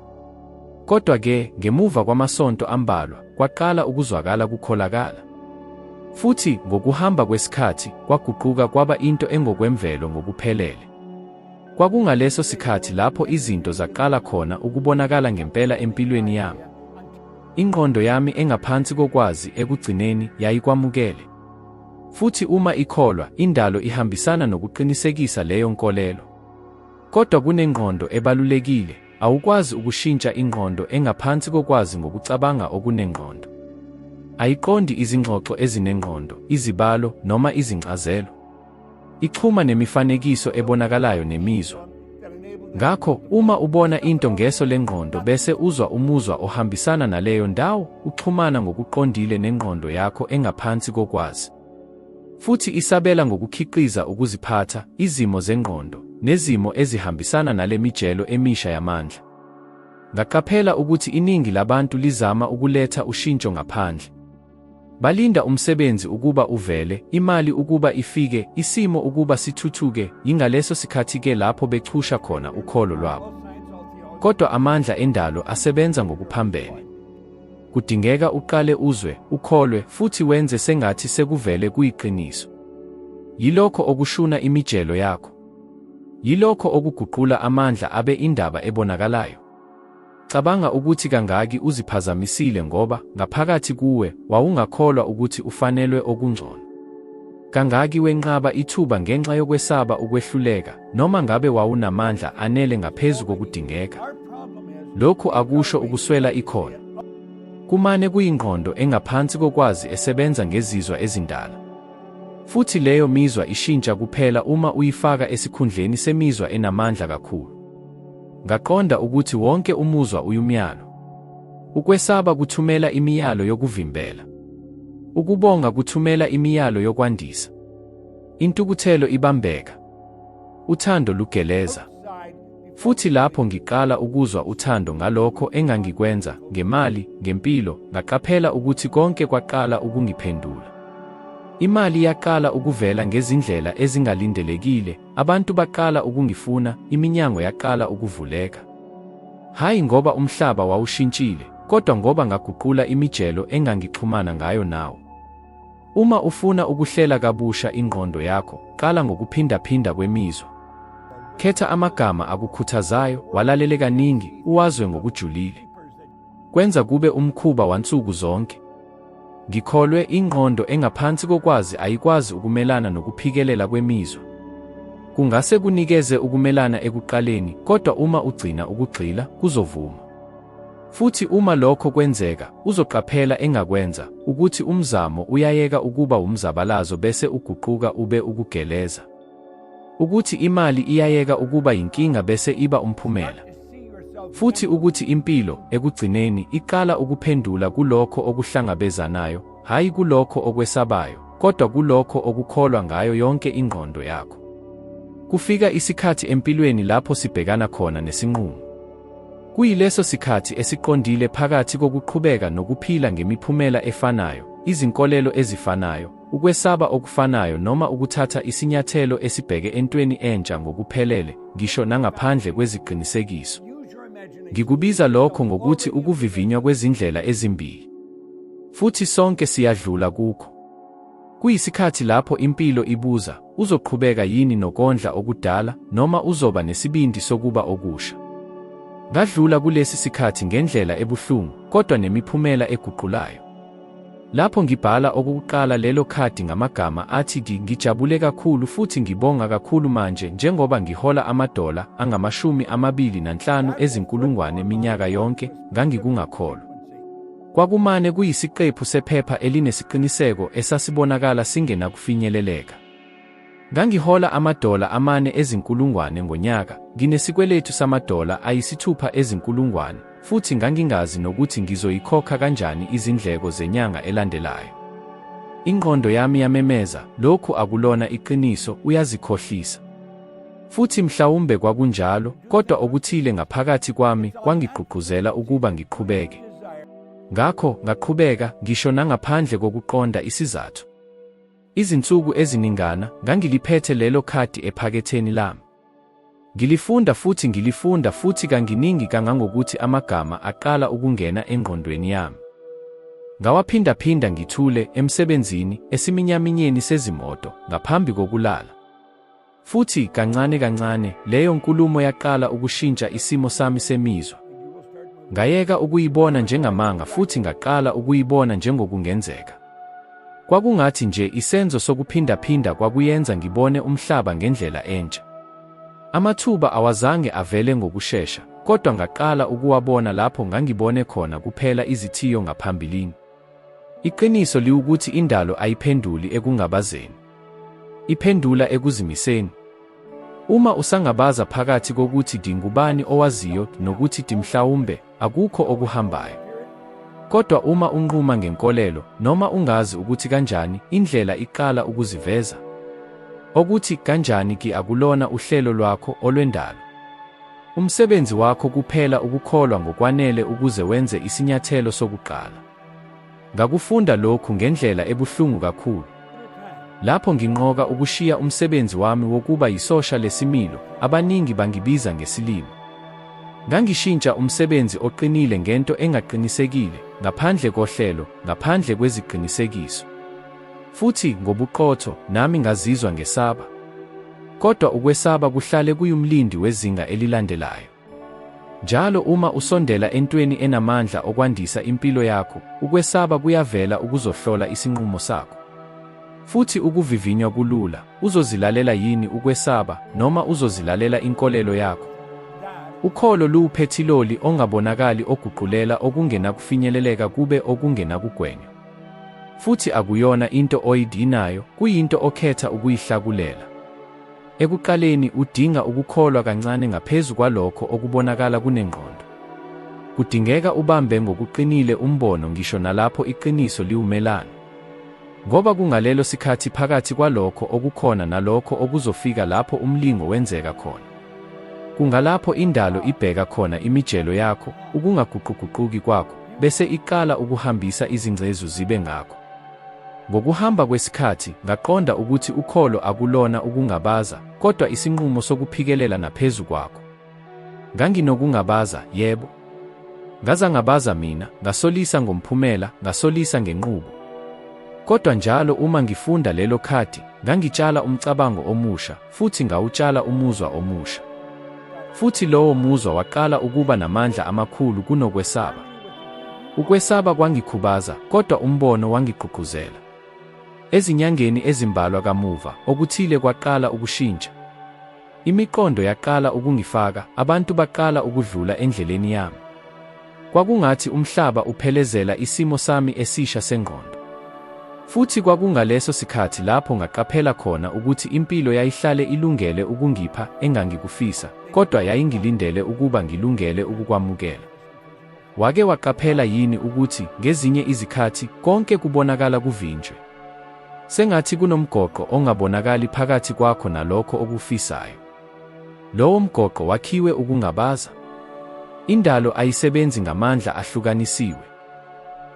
Kodwa-ke, ngemuva kwamasonto ambalwa, kwaqala ukuzwakala kukholakala. Futhi, ngokuhamba kwesikhathi, kwaguquka kwaba into engokwemvelo ngokuphelele. Kwakungaleso sikhathi lapho izinto zaqala khona ukubonakala ngempela empilweni yami. Ingqondo yami engaphansi kokwazi ekugcineni yayikwamukele. Futhi uma ikholwa, indalo ihambisana nokuqinisekisa leyo nkolelo. Kodwa kunengqondo ebalulekile, awukwazi ukushintsha ingqondo engaphansi kokwazi ngokucabanga okunengqondo. Ayiqondi izingxoxo ezinengqondo, izibalo noma izincazelo. Ichuma nemifanekiso ebonakalayo nemizwa. Ngakho, uma ubona into ngeso lengqondo bese uzwa umuzwa ohambisana naleyo ndawo, uchumana ngokuqondile nengqondo yakho engaphansi kokwazi. Futhi isabela ngokukhiqiza ukuziphatha, izimo zengqondo, nezimo ezihambisana nale mijelo emisha yamandla. Ngaqaphela ukuthi iningi labantu lizama ukuletha ushintsho ngaphandle. Balinda umsebenzi ukuba uvele, imali ukuba ifike, isimo ukuba sithuthuke, yingaleso sikhathi-ke lapho bechusha khona ukholo lwabo. Kodwa amandla endalo asebenza ngokuphambene. Kudingeka uqale uzwe, ukholwe, futhi wenze sengathi sekuvele kuyiqiniso. Yilokho okushuna imijelo yakho. Yilokho okuguqula amandla abe indaba ebonakalayo. Cabanga ukuthi kangaki uziphazamisile ngoba, ngaphakathi kuwe, wawungakholwa ukuthi ufanelwe okungcono. Kangaki wenqaba ithuba ngenxa yokwesaba ukwehluleka, noma ngabe wawunamandla anele ngaphezu kokudingeka. Lokhu akusho ukuswela ikhono. Kumane kuyingqondo engaphansi kokwazi esebenza ngezizwa ezindala. Futhi leyo mizwa ishintsha kuphela uma uyifaka esikhundleni semizwa enamandla kakhulu. Ngaqonda ukuthi wonke umuzwa uyumyalo. Ukwesaba kuthumela imiyalo yokuvimbela. Ukubonga kuthumela imiyalo yokwandisa. Intukuthelo ibambeka. Uthando lugeleza. Futhi lapho ngiqala ukuzwa uthando ngalokho engangikwenza, ngemali, ngempilo, ngaqaphela ukuthi konke kwaqala ukungiphendula. Imali yaqala ukuvela ngezindlela ezingalindelekile, abantu baqala ukungifuna, iminyango yaqala ukuvuleka. Hayi ngoba umhlaba wawushintshile, kodwa ngoba ngaguqula imijelo engangixhumana ngayo nawo. Uma ufuna ukuhlela kabusha ingqondo yakho, qala ngokuphindaphinda kwemizwa. Khetha amagama akukhuthazayo, walalele kaningi, uwazwe ngokujulile. Kwenza kube umkhuba wansuku zonke. Ngikholwe ingqondo engaphansi kokwazi ayikwazi ukumelana nokuphikelela kwemizwa. Kungase kunikeze ukumelana ekuqaleni, kodwa uma ugcina ukugxila, kuzovuma. Futhi uma lokho kwenzeka, uzoqaphela engakwenza, ukuthi umzamo uyayeka ukuba umzabalazo bese uguquka ube ukugeleza. Ukuthi imali iyayeka ukuba yinkinga bese iba umphumela. Futhi ukuthi impilo, ekugcineni, iqala ukuphendula kulokho okuhlangabezanayo, hayi kulokho okwesabayo, kodwa kulokho okukholwa ngayo yonke ingqondo yakho. Kufika isikhathi empilweni lapho sibhekana khona nesinqumo. Kuyileso sikhathi esiqondile phakathi kokuqhubeka nokuphila ngemiphumela efanayo, izinkolelo ezifanayo, ukwesaba okufanayo noma ukuthatha isinyathelo esibheke entweni entsha ngokuphelele, ngisho nangaphandle kweziqinisekiso. Ngikubiza lokho ngokuthi ukuvivinywa kwezindlela ezimbili. Futhi sonke siyadlula kukho. Kuyisikhathi lapho impilo ibuza, uzoqhubeka yini nokondla okudala, noma uzoba nesibindi sokuba okusha. Ngadlula kulesi sikhathi ngendlela ebuhlungu, kodwa nemiphumela eguqulayo. Lapho ngibhala okokuqala lelo khadi ngamagama athi ngijabule kakhulu futhi ngibonga kakhulu manje njengoba ngihola amadola angama-25 ezinkulungwane iminyaka yonke, ngangikungakholwa. Kwakumane kuyisiqephu sephepha elinesiqiniseko esasibonakala singenakufinyeleleka. Ngangihola amadola 4 ezinkulungwane ngonyaka, nginesikweletu samadola ayisithupha ezinkulungwane, futhi ngangingazi nokuthi ngizoyikhokha kanjani izindleko zenyanga elandelayo. Ingqondo yami yamemeza, lokhu akulona iqiniso, uyazikhohlisa. Futhi mhlawumbe kwakunjalo, kodwa okuthile ngaphakathi kwami kwangigqugquzela ukuba ngiqhubeke. Ngakho ngaqhubeka, ngisho nangaphandle kokuqonda isizathu. Izinsuku eziningana ngangiliphethe lelo khadi ephaketheni lami. Ngilifunda futhi kanginingi kangangokuthi amagama aqala ukungena engqondweni yami. Ngawaphindaphinda ngithule emsebenzini, esiminyaminyeni sezimoto, ngaphambi kokulala. Futhi kancane kancane leyo nkulumo yaqala ukushintsha isimo sami semizwa. Ngayeka ukuyibona njengamanga futhi ngaqala ukuyibona njengokungenzeka. Kwakungathi nje isenzo sokuphindaphinda kwakuyenza ngibone umhlaba ngendlela entsha. Amathuba awazange avele ngokushesha, kodwa ngaqala ukuwabona lapho ngangibone khona kuphela izithiyo ngaphambilini. Iqiniso liwukuthi indalo ayiphenduli ekungabazeni. Iphendula ekuzimiseni. Uma usangabaza phakathi kokuthi dingubani owaziyo nokuthi mhlawumbe akukho okuhambayo. Kodwa uma unquma ngenkolelo, noma ungazi ukuthi kanjani, indlela iqala ukuziveza. Okuthi kanjani akulona uhlelo lwakho olwendalo. Umsebenzi wakho kuphela ukukholwa ngokwanele ukuze wenze isinyathelo sokuqala. Ngakufunda lokhu ngendlela ebuhlungu kakhulu. Lapho nginqoka ukushiya umsebenzi wami wokuba yisosha lesimilo, abaningi bangibiza ngesilimo. Ngangishintsha umsebenzi oqinile ngento engaqinisekile, ngaphandle kohlelo, ngaphandle kweziqinisekiso. Futhi ngobuqotho nami ngazizwa ngesaba. Kodwa ukwesaba kuhlale kuyumlindi wezinga elilandelayo. Njalo uma usondela entweni enamandla okwandisa impilo yakho, ukwesaba kuyavela ukuzohlola isinqumo sakho. Futhi ukuvivinywa kulula, uzozilalela yini ukwesaba noma uzozilalela inkolelo yakho? Ukholo luwuphethiloli ongabonakali oguqulela okungenakufinyeleleka kube okungenakugwenywa. Futhi akuyona into oyidinayo, kuyinto okhetha ukuyihlakulela. Ekuqaleni udinga ukukholwa kancane ngaphezu kwalokho okubonakala kunengqondo. Kudingeka ubambe ngokuqinile umbono ngisho nalapho iqiniso liwumelana. Ngoba kungalelo sikhathi phakathi kwalokho okukhona nalokho okuzofika lapho umlingo wenzeka khona. Kungalapho indalo ibheka khona imijelo yakho, ukungaguquguquki kwakho, bese iqala ukuhambisa izingcezu zibe ngakho. Ngokuhamba kwesikhathi, ngaqonda ukuthi ukholo akulona ukungabaza, kodwa isinqumo sokuphikelela naphezu kwakho. Nganginokungabaza, yebo. Ngazangabaza mina, ngasolisa ngomphumela, ngasolisa ngenqubo. Kodwa njalo uma ngifunda lelo khadi, ngangitshala umcabango omusha, futhi ngawutshala umuzwa omusha. Futhi lowo muzwa waqala ukuba namandla amakhulu kunokwesaba. Ukwesaba kwangikhubaza, kodwa umbono wangigqugquzela. Ezinyangeni ezimbalwa kamuva, okuthile kwaqala ukushintsha. Imiqondo yaqala ukungifaka, abantu baqala ukudlula endleleni yami. Kwakungathi umhlaba uphelezela isimo sami esisha sengqondo. Futhi kwakungaleso sikhathi lapho ngaqaphela khona ukuthi impilo yayihlale ilungele ukungipha engangikufisa, kodwa yayingilindele ukuba ngilungele ukukwamukela. Wake waqaphela yini ukuthi ngezinye izikhathi konke kubonakala kuvinjwe? Sengathi kunomgoqo ongabonakali phakathi kwakho nalokho okufisayo. Lowo mgoqo wakhiwe ukungabaza. Indalo ayisebenzi ngamandla ahlukanisiwe.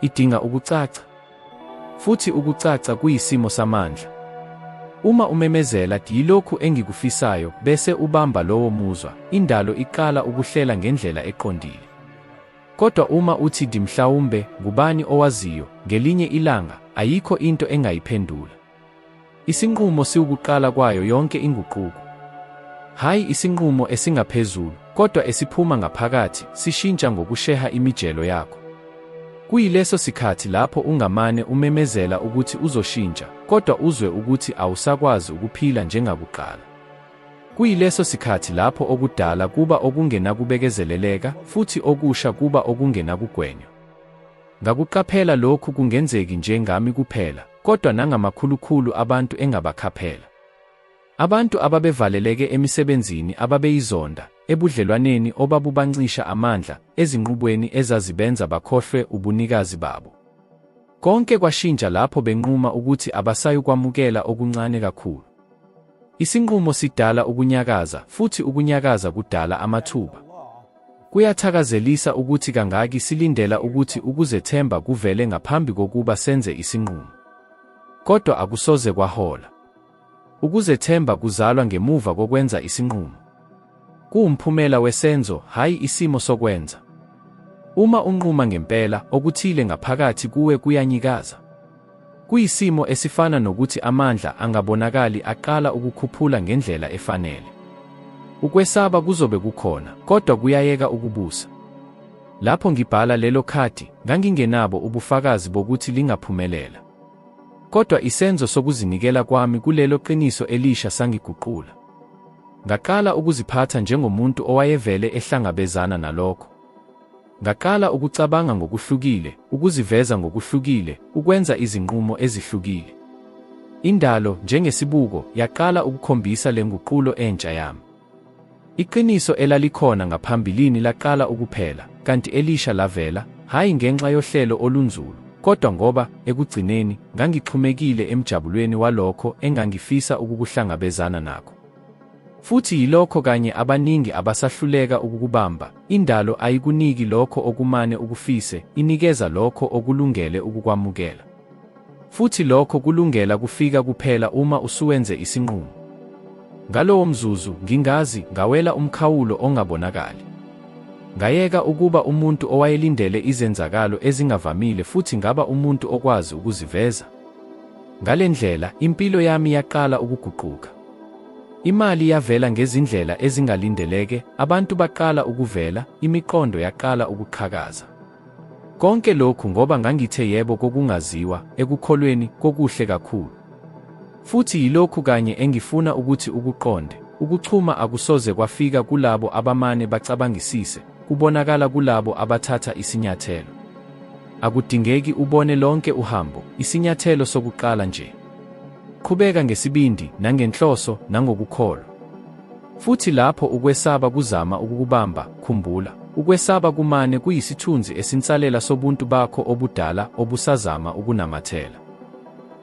Idinga ukucaca. Futhi ukucaca kuyisimo samandla. Uma umemezela yilokhu engikufisayo bese ubamba lowo muzwa, indalo iqala ukuhlela ngendlela eqondile. Kodwa uma uthi mhlawumbe ngubani owaziyo, ngelinye ilanga ayikho into engayiphendula. Isinqumo siwukuqala kwayo yonke inguquko. Hayi isinqumo esingaphezulu, kodwa esiphuma ngaphakathi, sishintsha ngokusheha imijelo yakho. Kuyileso sikhathi lapho ungamane umemezela ukuthi uzoshintsha, kodwa uzwe ukuthi awusakwazi ukuphila njengakuqala. Kuyileso sikhathi lapho okudala kuba okungenakubekezeleleka, futhi okusha kuba okungenakugwenywa. Ngakuqaphela lokhu kungenzeki njengami kuphela, kodwa nangamakhulukhulu abantu engabakhaphela. Abantu ababevaleleke emisebenzini ababeyizonda, ebudlelwaneni obabubancisha amandla, ezinqubweni ezazibenza bakhohlwe ubunikazi babo. Konke kwashintsha lapho benquma ukuthi abasayukwamukela okuncane kakhulu. Isinqumo sidala ukunyakaza, futhi ukunyakaza kudala amathuba. Kuyathakazelisa ukuthi kangaki silindela ukuthi ukuzethemba kuvele ngaphambi kokuba senze isinqumo. Kodwa akusoze kwahola. Ukuzethemba kuzalwa ngemuva kokwenza isinqumo. Kuwumphumela wesenzo, hayi isimo sokwenza. Uma unquma ngempela, okuthile ngaphakathi kuwe kuyanyikaza. Kuyisimo esifana nokuthi amandla angabonakali aqala ukukhuphula ngendlela efanele. Ukwesaba kuzobe kukhona, kodwa kuyayeka ukubusa. Lapho ngibhala lelo khadi, ngangingenabo ubufakazi bokuthi lingaphumelela. Kodwa isenzo sokuzinikela kwami kulelo qiniso elisha sangiguqula. Ngaqala ukuziphatha njengomuntu owayevele ehlangabezana nalokho. Ngaqala ukucabanga ngokuhlukile, ukuziveza ngokuhlukile, ukwenza izinqumo ezihlukile. Indalo, njengesibuko, yaqala ukukhombisa lenguqulo entsha yami. Iqiniso elalikhona ngaphambilini laqala ukuphela, kanti elisha lavela, hayi ngenxa yohlelo olunzulu, kodwa ngoba, ekugcineni, ngangixhumekile emjabulweni walokho engangifisa ukukuhlangabezana nakho. Futhi yilokho kanye abaningi abasahluleka ukukubamba, indalo ayikuniki lokho okumane ukufise, inikeza lokho okulungele ukukwamukela. Futhi lokho kulungela kufika kuphela uma usuwenze isinqumo. Ngalowo mzuzu, ngingazi, ngawela umkhawulo ongabonakali. Ngayeka ukuba umuntu owayelindele izenzakalo ezingavamile futhi ngaba umuntu okwazi ukuziveza. Ngale ndlela, impilo yami yaqala ukuguquka. Imali yavela ngezindlela ezingalindeleke, abantu baqala ukuvela, imiqondo yaqala ukuqhakaza. Konke lokhu ngoba ngangithe yebo kokungaziwa, ekukholweni kokuhle kakhulu. Futhi yilokhu kanye engifuna ukuthi ukuqonde, ukuchuma akusoze kwafika kulabo abamane bacabangisise, kubonakala kulabo abathatha isinyathelo. Akudingeki ubone lonke uhambo, isinyathelo sokuqala nje. Qhubeka ngesibindi, nangenhloso, nangokukholwa. Futhi lapho ukwesaba kuzama ukukubamba, khumbula, ukwesaba kumane kuyisithunzi esinsalela sobuntu bakho obudala obusazama ukunamathela.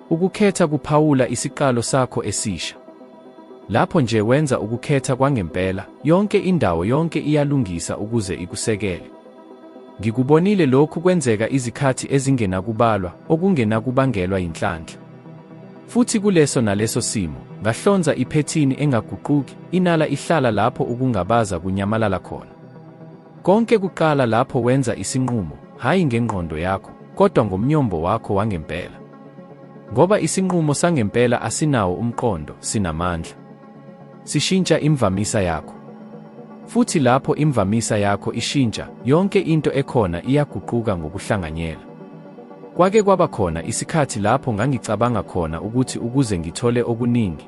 Ukukhetha kuphawula isiqalo sakho esisha. Lapho nje wenza ukukhetha kwangempela, yonke indawo yonke iyalungisa ukuze ikusekele. Ngikubonile lokhu kwenzeka izikhathi ezingenakubalwa, okungenakubangelwa yinhlanhla. Futhi kuleso naleso simo, ngahlonza iphethini engaguquki, inala ihlala lapho ukungabaza kunyamalala khona. Konke kuqala lapho wenza isinqumo, hayi ngengqondo yakho, kodwa ngomnyombo wakho wangempela. Ngoba isinqumo sangempela asinawo umqondo, sinamandla. Sishintsha imvamisa yakho. Futhi lapho imvamisa yakho ishintsha, yonke into ekhona iyaguquka ngokuhlanganyela. Kwake kwaba khona isikhathi lapho ngangicabanga khona ukuthi ukuze ngithole okuningi,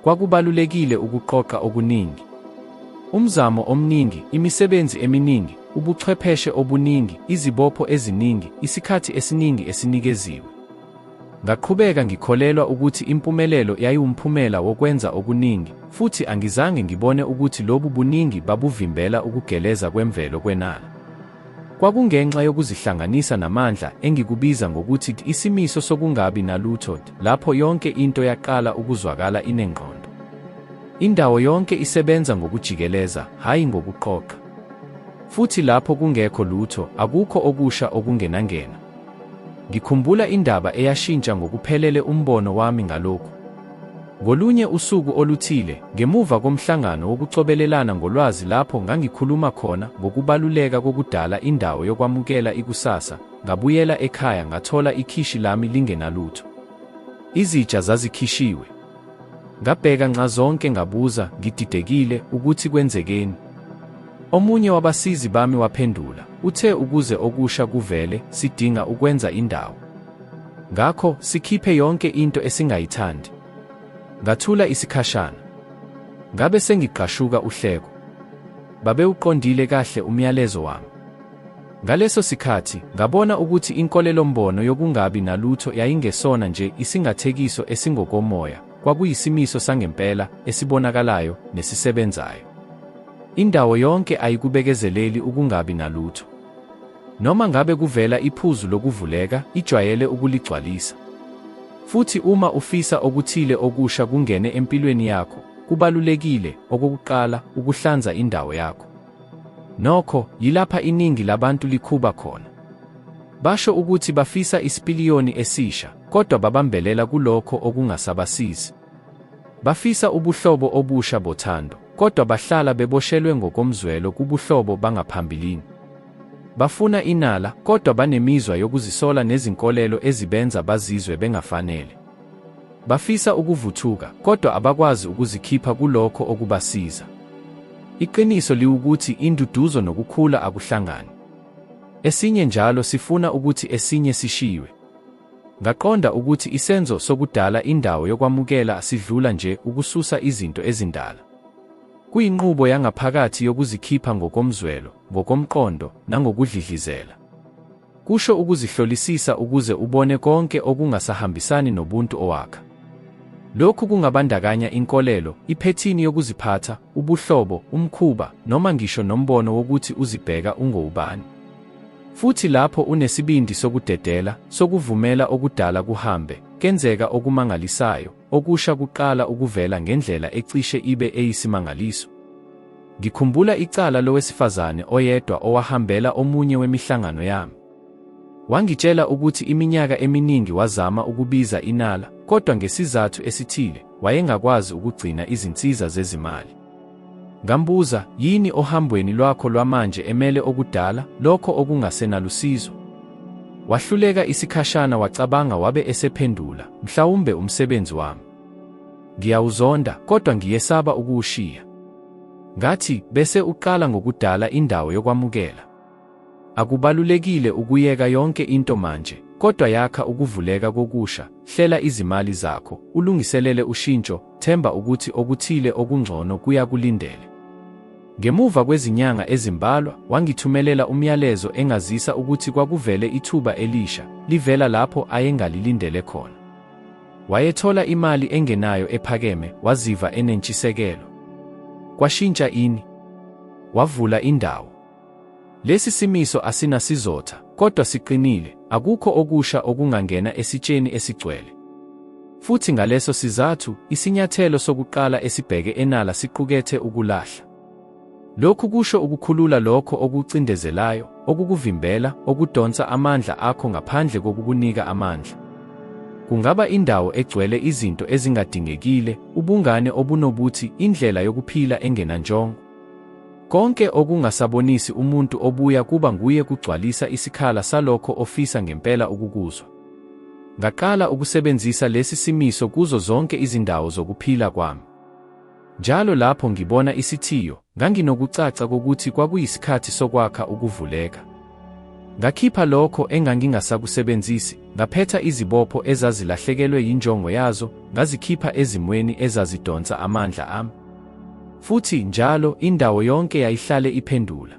kwakubalulekile ukuqoqa okuningi. Umzamo omningi, imisebenzi eminingi, ubuchwepheshe obuningi, izibopho eziningi, isikhathi esiningi esinikeziwe. Ngaqhubeka ngikholelwa ukuthi impumelelo yayiwumphumela wokwenza okuningi, futhi angizange ngibone ukuthi lobu buningi babuvimbela ukugeleza kwemvelo kwenala. Kwakungenxa yokuzihlanganisa namandla engikubiza ngokuthi isimiso sokungabi nalutho, lapho yonke into yaqala ukuzwakala inengqondo. Indawo yonke isebenza ngokujikeleza, hayi ngokuqoqa. Futhi lapho kungekho lutho, akukho okusha okungenangena. Ngikhumbula indaba eyashintsha ngokuphelele umbono wami ngalokhu. Ngolunye usuku oluthile, ngemuva komhlangano wokucobelelana ngolwazi lapho ngangikhuluma khona ngokubaluleka kokudala indawo yokwamukela ikusasa, ngabuyela ekhaya ngathola ikhishi lami lingenalutho. Izitsha zazikhishiwe. Ngabheka nxa zonke ngabuza, ngididekile, ukuthi kwenzekeni. Omunye wabasizi bami waphendula, Uthe ukuze okusha kuvele, sidinga ukwenza indawo. Ngakho, sikhiphe yonke into esingayithandi. Ngathula isikhashana. Ngabe sengiqashuka uhleko. Babe uqondile kahle umyalezo wami. Ngaleso sikhathi, ngabona ukuthi inkolelombono yokungabi nalutho yayingesona nje isingathekiso esingokomoya, kwakuyisimiso sangempela, esibonakalayo, nesisebenzayo. Indawo yonke ayikubekezeleli ukungabi nalutho. Noma ngabe kuvela iphuzu lokuvuleka, ijwayele ukuligcwalisa. Futhi uma ufisa okuthile okusha kungene empilweni yakho, kubalulekile, okokuqala, ukuhlanza indawo yakho. Nokho, yilapha iningi labantu likhuba khona. Basho ukuthi bafisa isipiliyoni esisha, kodwa babambelela kulokho okungasabasizi. Bafisa ubuhlobo obusha bothando, kodwa bahlala beboshelwe ngokomzwelo kubuhlobo bangaphambilini. Bafuna inala, kodwa banemizwa yokuzisola nezinkolelo ezibenza bazizwe bengafanele. Bafisa ukuvuthuka, kodwa abakwazi ukuzikhipha kulokho okubasiza. Iqiniso liwukuthi induduzo nokukhula akuhlangani. Esinye njalo sifuna ukuthi esinye sishiwe. Ngaqonda ukuthi isenzo sokudala indawo yokwamukela sidlula nje ukususa izinto ezindala. Kuyinqubo yangaphakathi yokuzikhipha ngokomzwelo, ngokomqondo, nangokudlidlizela. Kusho ukuzihlolisisa ukuze ubone konke okungasahambisani nobuntu owakha. Lokhu kungabandakanya inkolelo, iphethini yokuziphatha, ubuhlobo, umkhuba, noma ngisho nombono wokuthi uzibheka ungowubani. Futhi lapho unesibindi sokudedela, sokuvumela okudala kuhambe, kenzeka okumangalisayo, okusha kuqala ukuvela ngendlela ecishe ibe eyisimangaliso. Ngikhumbula icala lowesifazane oyedwa owahambela omunye wemihlangano yami. Wangitshela ukuthi iminyaka eminingi wazama ukubiza inala, kodwa ngesizathu esithile, wayengakwazi ukugcina izinsiza zezimali. Ngambuza, yini ohambweni lwakho lwamanje emele okudala, lokho okungasenalusizo? Wahluleka isikhashana wacabanga wabe esephendula, mhlawumbe umsebenzi wami. Ngiyawuzonda, kodwa ngiyesaba ukuwushiya. Ngathi, bese uqala ngokudala indawo yokwamukela. Akubalulekile ukuyeka yonke into manje, kodwa yakha ukuvuleka kokusha, hlela izimali zakho, ulungiselele ushintsho, themba ukuthi okuthile okungcono kuyakulindele. Ngemuva kwezinyanga ezimbalwa, wangithumelela umyalezo engazisa ukuthi kwakuvele ithuba elisha, livela lapho ayengalilindele khona. Wayethola imali engenayo ephakeme, waziva enentshisekelo. Kwashintsha ini? Wavula indawo. Lesi simiso asinasizotha, kodwa siqinile, akukho okusha okungangena esitsheni esigcwele. Futhi ngaleso sizathu, isinyathelo sokuqala esibheke enala siqukethe ukulahla. Lokhu kusho ukukhulula lokho okucindezelayo, okukuvimbela, okudonsa amandla akho ngaphandle kokukunika amandla. Kungaba indawo egcwele izinto ezingadingekile, ubungane obunobuthi, indlela yokuphila engenanjongo. Konke okungasabonisi umuntu obuya kuba nguye kugcwalisa isikhala salokho ofisa ngempela ukukuzwa. Ngaqala ukusebenzisa lesi simiso kuzo zonke izindawo zokuphila kwami. Njalo lapho ngibona isithiyo, nganginokucaca kokuthi kwakuyisikhathi sokwakha ukuvuleka. Ngakhipha lokho engangingasakusebenzisi, ngaphetha izibopho ezazilahlekelwe yinjongo yazo, ngazikhipha ezimweni ezazidonsa amandla ami. Futhi njalo indawo yonke yayihlale iphendula.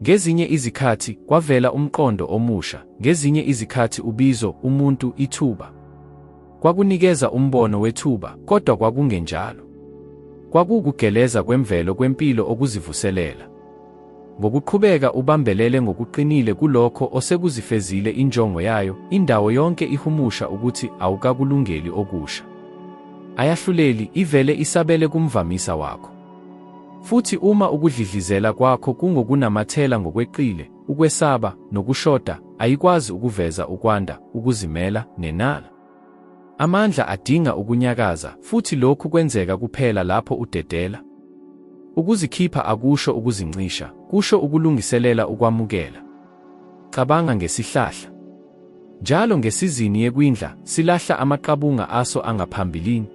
Ngezinye izikhathi kwavela umqondo omusha, ngezinye izikhathi ubizo, umuntu, ithuba. Kwakunikeza umbono wethuba, kodwa kwakungenjalo. Kwakukugeleza kwemvelo kwempilo okuzivuselela. Ngokuqhubeka ubambelele ngokuqinile kulokho osekuzifezile injongo yayo, indawo yonke ihumusha ukuthi awukakulungeli okusha. Ayahluleli, ivele isabele kumvamisa wakho. Futhi uma ukudlidlizela kwakho kungokunamathela ngokweqile, ukwesaba, nokushoda, ayikwazi ukuveza ukwanda, ukuzimela, nenala. Amandla adinga ukunyakaza, futhi lokhu kwenzeka kuphela lapho udedela. Ukuzikhipha akusho ukuzincisha, kusho ukulungiselela ukwamukela. Cabanga ngesihlahla. Njalo ngesizini yekwindla, silahla amaqabunga aso angaphambilini.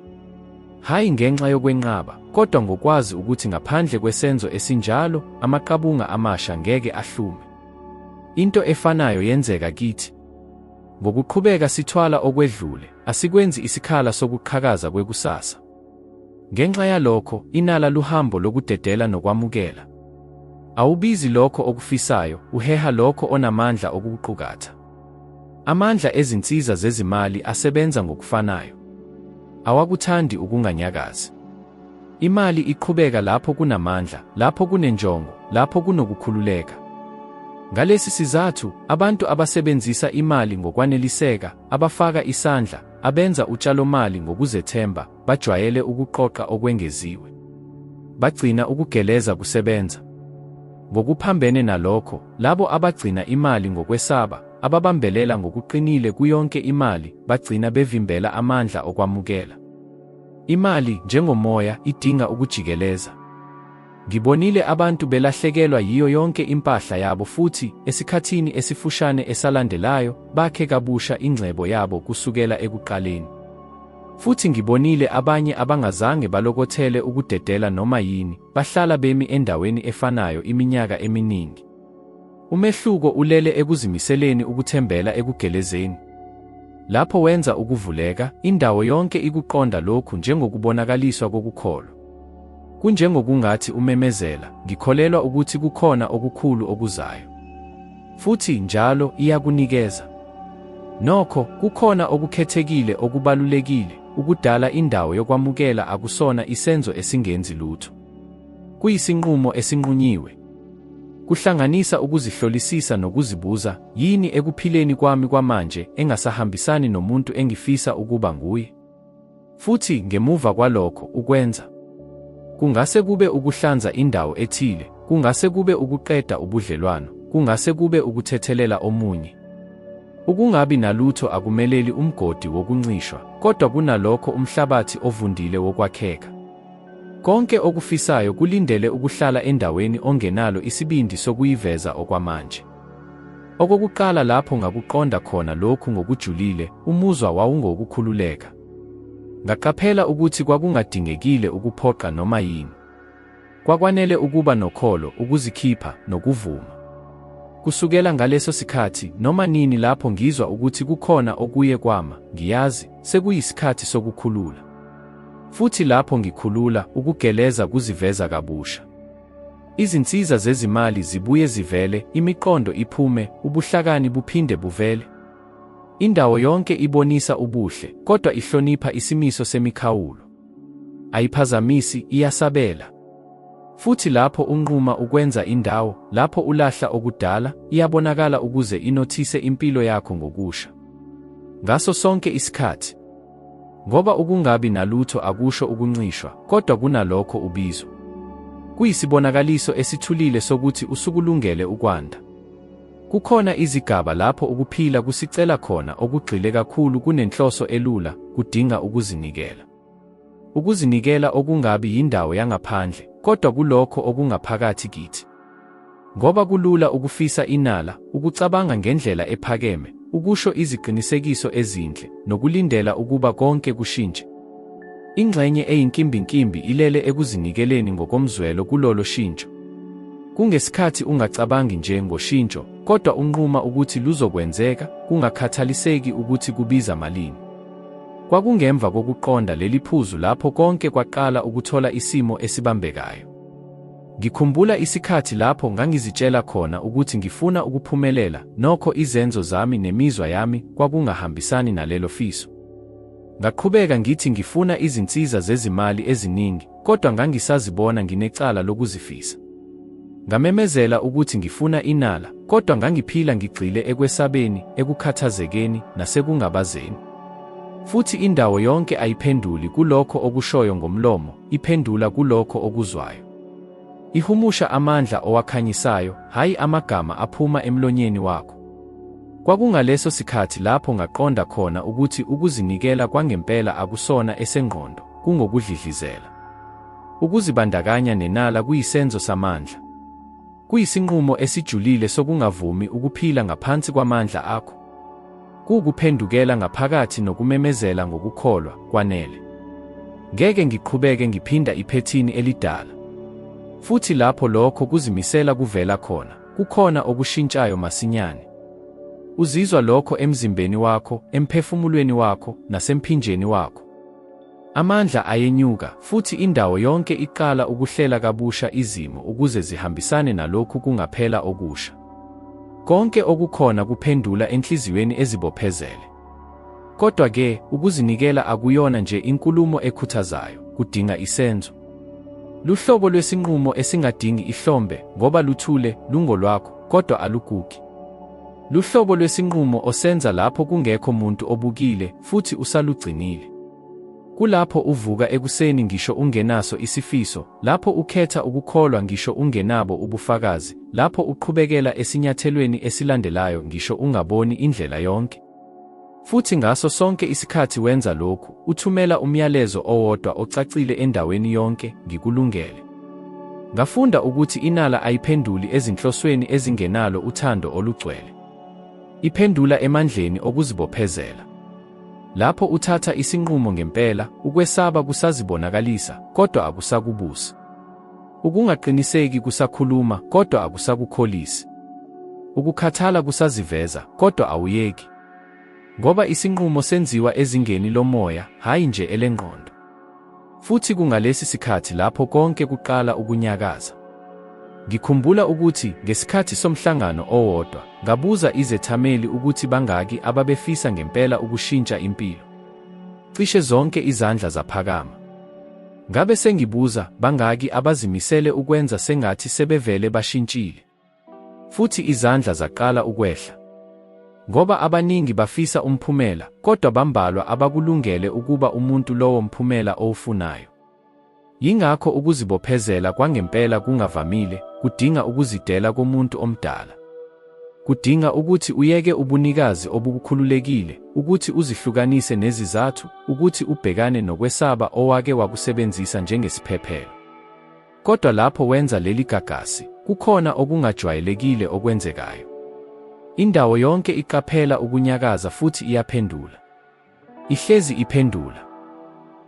Hayi ngenxa yokwenqaba, kodwa ngokwazi ukuthi ngaphandle kwesenzo esinjalo, amaqabunga amasha ngeke ahlume. Into efanayo yenzeka kithi. Ngokuqhubeka sithwala okwedlule, asikwenzi isikhala sokuqhakaza kwekusasa. Ngenxa yalokho, inala luhambo lokudedela nokwamukela. Awubizi lokho okufisayo, uheha lokho onamandla okuqukatha. Amandla ezinsiza zezimali asebenza ngokufanayo. Awakuthandi ukunganyakazi. Imali iqhubeka lapho kunamandla, lapho kunenjongo, lapho kunokukhululeka. Ngalesi sizathu, abantu abasebenzisa imali ngokwaneliseka, abafaka isandla, abenza utshalomali ngokuzethemba, bajwayele ukuqoqa okwengeziwe. Bagcina ukugeleza kusebenza. Ngokuphambene nalokho, labo abagcina imali ngokwesaba, ababambelela ngokuqinile kuyonke imali, bagcina bevimbela amandla okwamukela. Imali, njengomoya, idinga ukujikeleza. Ngibonile abantu belahlekelwa yiyo yonke impahla yabo futhi, esikhathini esifushane esalandelayo, bakhe kabusha ingcebo yabo kusukela ekuqaleni. Futhi ngibonile abanye abangazange balokothele ukudedela noma yini, bahlala bemi endaweni efanayo iminyaka eminingi. Umehluko ulele ekuzimiseleni ukuthembela ekugelezeni. Lapho wenza ukuvuleka, indawo yonke ikuqonda lokhu njengokubonakaliswa kokukholwa. Kunjengokungathi umemezela, ngikholelwa ukuthi kukhona okukhulu okuzayo. Futhi njalo iyakunikeza. Nokho, kukhona okukhethekile okubalulekile, ukudala indawo yokwamukela akusona isenzo esingenzi lutho. Kuyisinqumo esinqunyiwe. Kuhlanganisa ukuzihlolisisa nokuzibuza, yini ekuphileni kwami kwamanje engasahambisani nomuntu engifisa ukuba nguye? Futhi ngemuva kwalokho ukwenza. Kungase kube ukuhlanza indawo ethile, kungase kube ukuqeda ubudlelwano, kungase kube ukuthethelela omunye. Ukungabi nalutho akumeleli umgodi wokuncishwa, kodwa kunalokho umhlabathi ovundile wokwakheka. Konke okufisayo kulindele ukuhlala endaweni ongenalo isibindi sokuyiveza okwamanje. Okokuqala lapho ngakuqonda khona lokhu ngokujulile, umuzwa wawungokukhululeka. Ngaqaphela ukuthi kwakungadingekile ukuphoqa noma yini. Kwakwanele ukuba nokholo, ukuzikhipha, nokuvuma. Kusukela ngaleso sikhathi, noma nini lapho ngizwa ukuthi kukhona okuye kwama, ngiyazi, sekuyisikhathi sokukhulula. Futhi lapho ngikhulula, ukugeleza kuziveza kabusha. Izinsiza zezimali zibuye zivele, imiqondo iphume, ubuhlakani buphinde buvele. Indawo yonke ibonisa ubuhle, kodwa ihlonipha isimiso semikhawulo. Ayiphazamisi, iyasabela. Futhi lapho unquma ukwenza indawo, lapho ulahla okudala, iyabonakala ukuze inothise impilo yakho ngokusha. Ngaso sonke isikhathi. Ngoba ukungabi nalutho akusho ukuncishwa, kodwa kunalokho ubizo. Kuyisibonakaliso esithulile sokuthi usukulungele ukwanda. Kukhona izigaba lapho ukuphila kusicela khona okugxile kakhulu kunenhloso elula, kudinga ukuzinikela. Ukuzinikela okungabi yindawo yangaphandle, kodwa kulokho okungaphakathi kithi. Ngoba kulula ukufisa inala, ukucabanga ngendlela ephakeme, ukusho iziqinisekiso ezinhle, nokulindela ukuba konke kushintshe. Ingxenye eyinkimbinkimbi ilele ekuzinikeleni ngokomzwelo kulolo shintsho. Kungesikhathi ungacabangi nje ngoshintsho, kodwa unquma ukuthi luzokwenzeka, kungakhathaliseki ukuthi kubiza malini. Kwakungemva kokuqonda leli phuzu lapho konke kwaqala ukuthola isimo esibambekayo. Ngikhumbula isikhathi lapho ngangizitshela khona ukuthi ngifuna ukuphumelela, nokho izenzo zami nemizwa yami kwakungahambisani nalelo fiso. Ngaqhubeka ngithi ngifuna izinsiza zezimali eziningi, kodwa ngangisazibona nginecala lokuzifisa. Ngamemezela ukuthi ngifuna inala, kodwa ngangiphila ngigxile ekwesabeni, ekukhathazekeni, nasekungabazeni. Futhi indawo yonke ayiphenduli kulokho okushoyo ngomlomo, iphendula kulokho okuzwayo. Ihumusha amandla owakhanyisayo, hayi amagama aphuma emlonyeni wakho. Kwakungaleso sikhathi lapho ngaqonda khona ukuthi ukuzinikela kwangempela akusona esengqondo, kungokudlidlizela. Ukuzibandakanya nenala kuyisenzo samandla. Kuyisinqumo esijulile sokungavumi ukuphila ngaphansi kwamandla akho. Kukuphendukela ngaphakathi nokumemezela ngokukholwa kwanele. Ngeke ngiqhubeke ngiphinda iphethini elidala. Futhi lapho lokho kuzimisela kuvela khona, kukhona okushintshayo masinyane. Uzizwa lokho emzimbeni wakho, emphefumulweni wakho, nasemphinjeni wakho. Amandla ayenyuka, futhi indawo yonke iqala ukuhlela kabusha izimo ukuze zihambisane nalokhu kungaphela okusha. Konke okukhona kuphendula enhliziyweni ezibophezele. Kodwa-ke, ukuzinikela akuyona nje inkulumo ekhuthazayo, kudinga isenzo. Luhlobo lwesinqumo esingadingi ihlombe, ngoba luthule, lungolwakho, kodwa alugugi. Luhlobo lwesinqumo osenza lapho kungekho muntu obukile, futhi usalugcinile. Kulapho uvuka ekuseni ngisho ungenaso isifiso, lapho ukhetha ukukholwa ngisho ungenabo ubufakazi, lapho uqhubekela esinyathelweni esilandelayo ngisho ungaboni indlela yonke. Futhi ngaso sonke isikhathi wenza lokhu, uthumela umyalezo owodwa ocacile endaweni yonke, ngikulungele. Ngafunda ukuthi inala ayiphenduli ezinhlosweni ezingenalo uthando olugcwele. Iphendula emandleni okuzibophezela. Lapho uthatha isinqumo ngempela, ukwesaba kusazibonakalisa, kodwa akusakubusi. Ukungaqiniseki kusakhuluma, kodwa akusakukholisi. Ukukhathala kusaziveza, kodwa awuyeki. Ngoba isinqumo senziwa ezingeni lomoya, hayi nje elengqondo. Futhi kungalesi sikhathi lapho konke kuqala ukunyakaza. Ngikhumbula ukuthi ngesikhathi somhlangano owodwa, ngabuza izethameli ukuthi bangaki ababefisa ngempela ukushintsha impilo. Cishe zonke izandla zaphakama. Ngabe sengibuza bangaki abazimisele ukwenza sengathi sebevele bashintshile. Futhi izandla zaqala ukwehla. Ngoba abaningi bafisa umphumela, kodwa bambalwa abakulungele ukuba umuntu lowo mphumela owufunayo. Yingakho ukuzibophezela kwangempela kungavamile, kudinga ukuzidela komuntu omdala. Kudinga ukuthi uyeke ubunikazi obukhululekile, ukuthi uzihlukanise nezizathu, ukuthi ubhekane nokwesaba owake wakusebenzisa njengesiphephelo. Kodwa lapho wenza leli gagasi, kukhona okungajwayelekile okwenzekayo. Indawo yonke iqaphela ukunyakaza futhi iyaphendula. Ihlezi iphendula.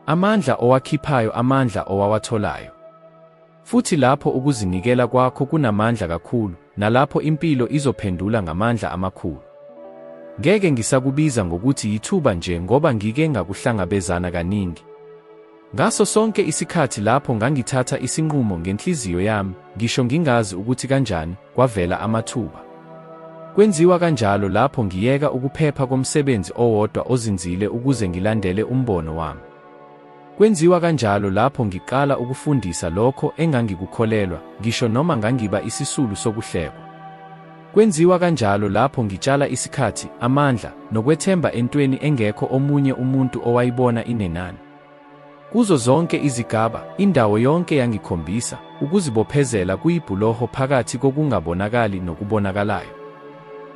Amandla owakhiphayo amandla owawatholayo. Futhi lapho ukuzinikela kwakho kunamandla kakhulu, nalapho impilo izophendula ngamandla amakhulu. Ngeke ngisakubiza ngokuthi yithuba nje ngoba ngike ngakuhlangabezana kaningi. Ngaso sonke isikhathi lapho ngangithatha isinqumo ngenhliziyo yami, ngisho ngingazi ukuthi kanjani, kwavela amathuba. Kwenziwa kanjalo lapho ngiyeka ukuphepha komsebenzi owodwa ozinzile ukuze ngilandele umbono wami. Kwenziwa kanjalo lapho ngiqala ukufundisa lokho engangikukholelwa, ngisho noma ngangiba isisulu sokuhlekwa. Kwenziwa kanjalo lapho ngitshala isikhathi, amandla, nokwethemba entweni engekho omunye umuntu owayibona inenani. Kuzo zonke izigaba, indawo yonke yangikhombisa, ukuzibophezela kuyibhuloho phakathi kokungabonakali nokubonakalayo.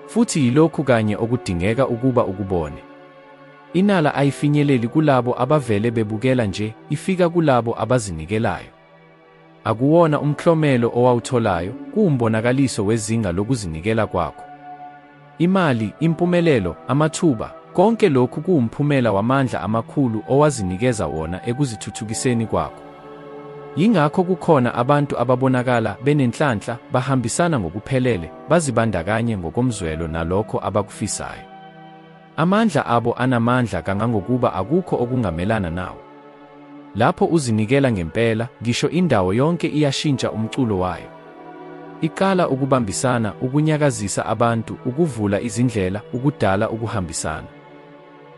Futhi yilokhu kanye okudingeka ukuba ukubone. Inala ayifinyeleli kulabo abavele bebukela nje, ifika kulabo abazinikelayo. Akuwona umklomelo owawutholayo, kuwumbonakaliso wezinga lokuzinikela kwakho. Imali, impumelelo, amathuba, konke lokhu kuwumphumela wamandla amakhulu owazinikeza wona ekuzithuthukiseni kwakho. Yingakho kukhona abantu ababonakala benenhlanhla, bahambisana ngokuphelele, bazibandakanye ngokomzwelo nalokho abakufisayo. Amandla abo anamandla kangangokuba akukho okungamelana nawo. Lapho uzinikela ngempela, ngisho indawo yonke iyashintsha umculo wayo. Iqala ukubambisana, ukunyakazisa abantu, ukuvula izindlela, ukudala ukuhambisana.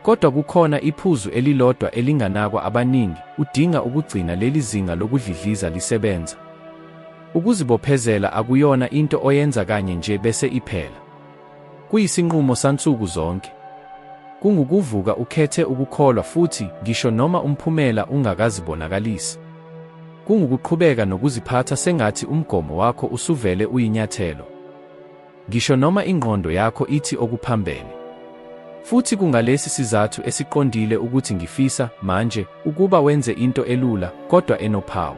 Kodwa kukhona iphuzu elilodwa elinganakwa abaningi, udinga ukugcina leli zinga lokudlidliza lisebenza. Ukuzibophezela akuyona into oyenza kanye nje bese iphela. Kuyisinqumo sansuku zonke. Kungukuvuka ukhethe ukukholwa futhi, ngisho noma umphumela ungakazibonakalisi. Kungukuqhubeka nokuziphatha sengathi umgomo wakho usuvele uyinyathelo. Ngisho noma ingqondo yakho ithi okuphambene. Futhi kungalesi sizathu esiqondile ukuthi ngifisa, manje, ukuba wenze into elula, kodwa enophawu.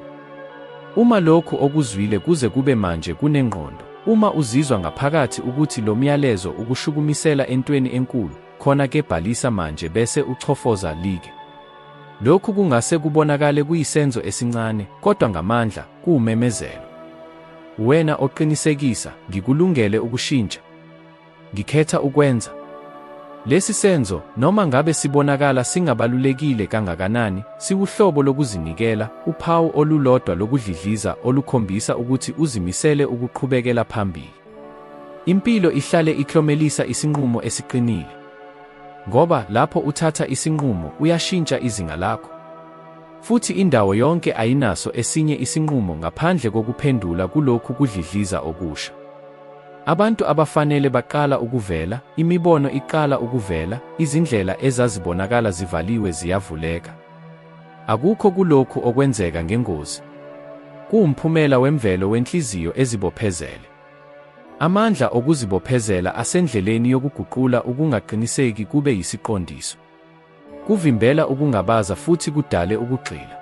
Uma lokhu okuzwile kuze kube manje kunengqondo, uma uzizwa ngaphakathi ukuthi lo myalezo ukushukumisela entweni enkulu, khona-ke bhalisa manje bese uchofoza like. Lokhu kungase kubonakale kuyisenzo esincane, kodwa ngamandla, kuwumemezelo. wena oqinisekisa, ngikulungele ukushintsha. Ngikhetha ukwenza lesi senzo, noma ngabe sibonakala singabalulekile kangakanani, siwuhlobo lokuzinikela, uphawu olulodwa lokudlidliza olukhombisa ukuthi uzimisele ukuqhubekela phambili. Impilo ihlale iklomelisa isinqumo esiqinile. Ngoba lapho uthatha isinqumo, uyashintsha izinga lakho. Futhi indawo yonke ayinaso esinye isinqumo ngaphandle kokuphendula kulokhu kudlidliza okusha. Abantu abafanele baqala ukuvela, imibono iqala ukuvela, izindlela ezazibonakala zivaliwe ziyavuleka. Akukho kulokhu okwenzeka ngengozi. Kuwumphumela wemvelo wenhliziyo ezibophezele. Amandla okuzibophezela asendleleni yokuguqula ukungaqiniseki kube yisiqondiso. Kuvimbela ukungabaza futhi kudale ukugxila.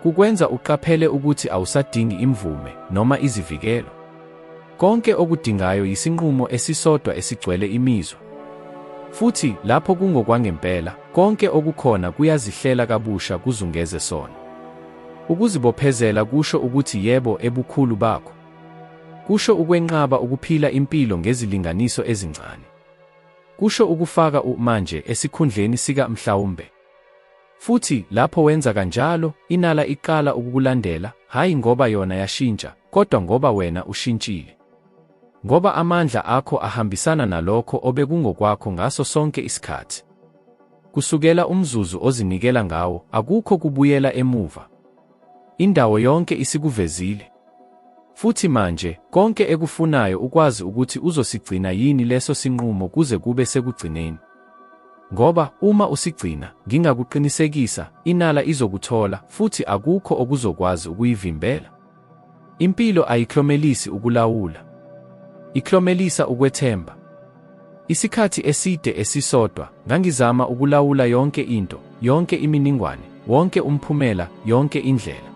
Kukwenza uqaphele ukuthi awusadingi imvume noma izivikelo. Konke okudingayo yisinqumo esisodwa esigcwele imizwa. Futhi lapho kungokwangempela, konke okukhona kuyazihlela kabusha kuzungeze sona. Ukuzibophezela kusho ukuthi yebo ebukhulu bakho. Kusho ukwenqaba ukuphila impilo ngezilinganiso ezincane. Kusho ukufaka manje esikhundleni sika mhlawumbe. Futhi lapho wenza kanjalo, inala iqala ukukulandela, hayi ngoba yona yashintsha, kodwa ngoba wena ushintshile. Ngoba amandla akho ahambisana nalokho obekungokwakho ngaso sonke isikhathi. Kusukela umzuzu ozinikela ngawo, akukho kubuyela emuva. Indawo yonke isikuvezile. Futhi manje, konke ekufunayo ukwazi ukuthi uzosigcina yini leso sinqumo kuze kube sekugcineni. Ngoba uma usigcina, ngingakuqinisekisa, inala izokuthola, futhi akukho okuzokwazi ukuyivimbela. Impilo ayiklomelisi ukulawula. Iklomelisa ukwethemba. Isikhathi eside esisodwa, ngangizama ukulawula yonke into, yonke iminingwane, wonke umphumela, yonke indlela.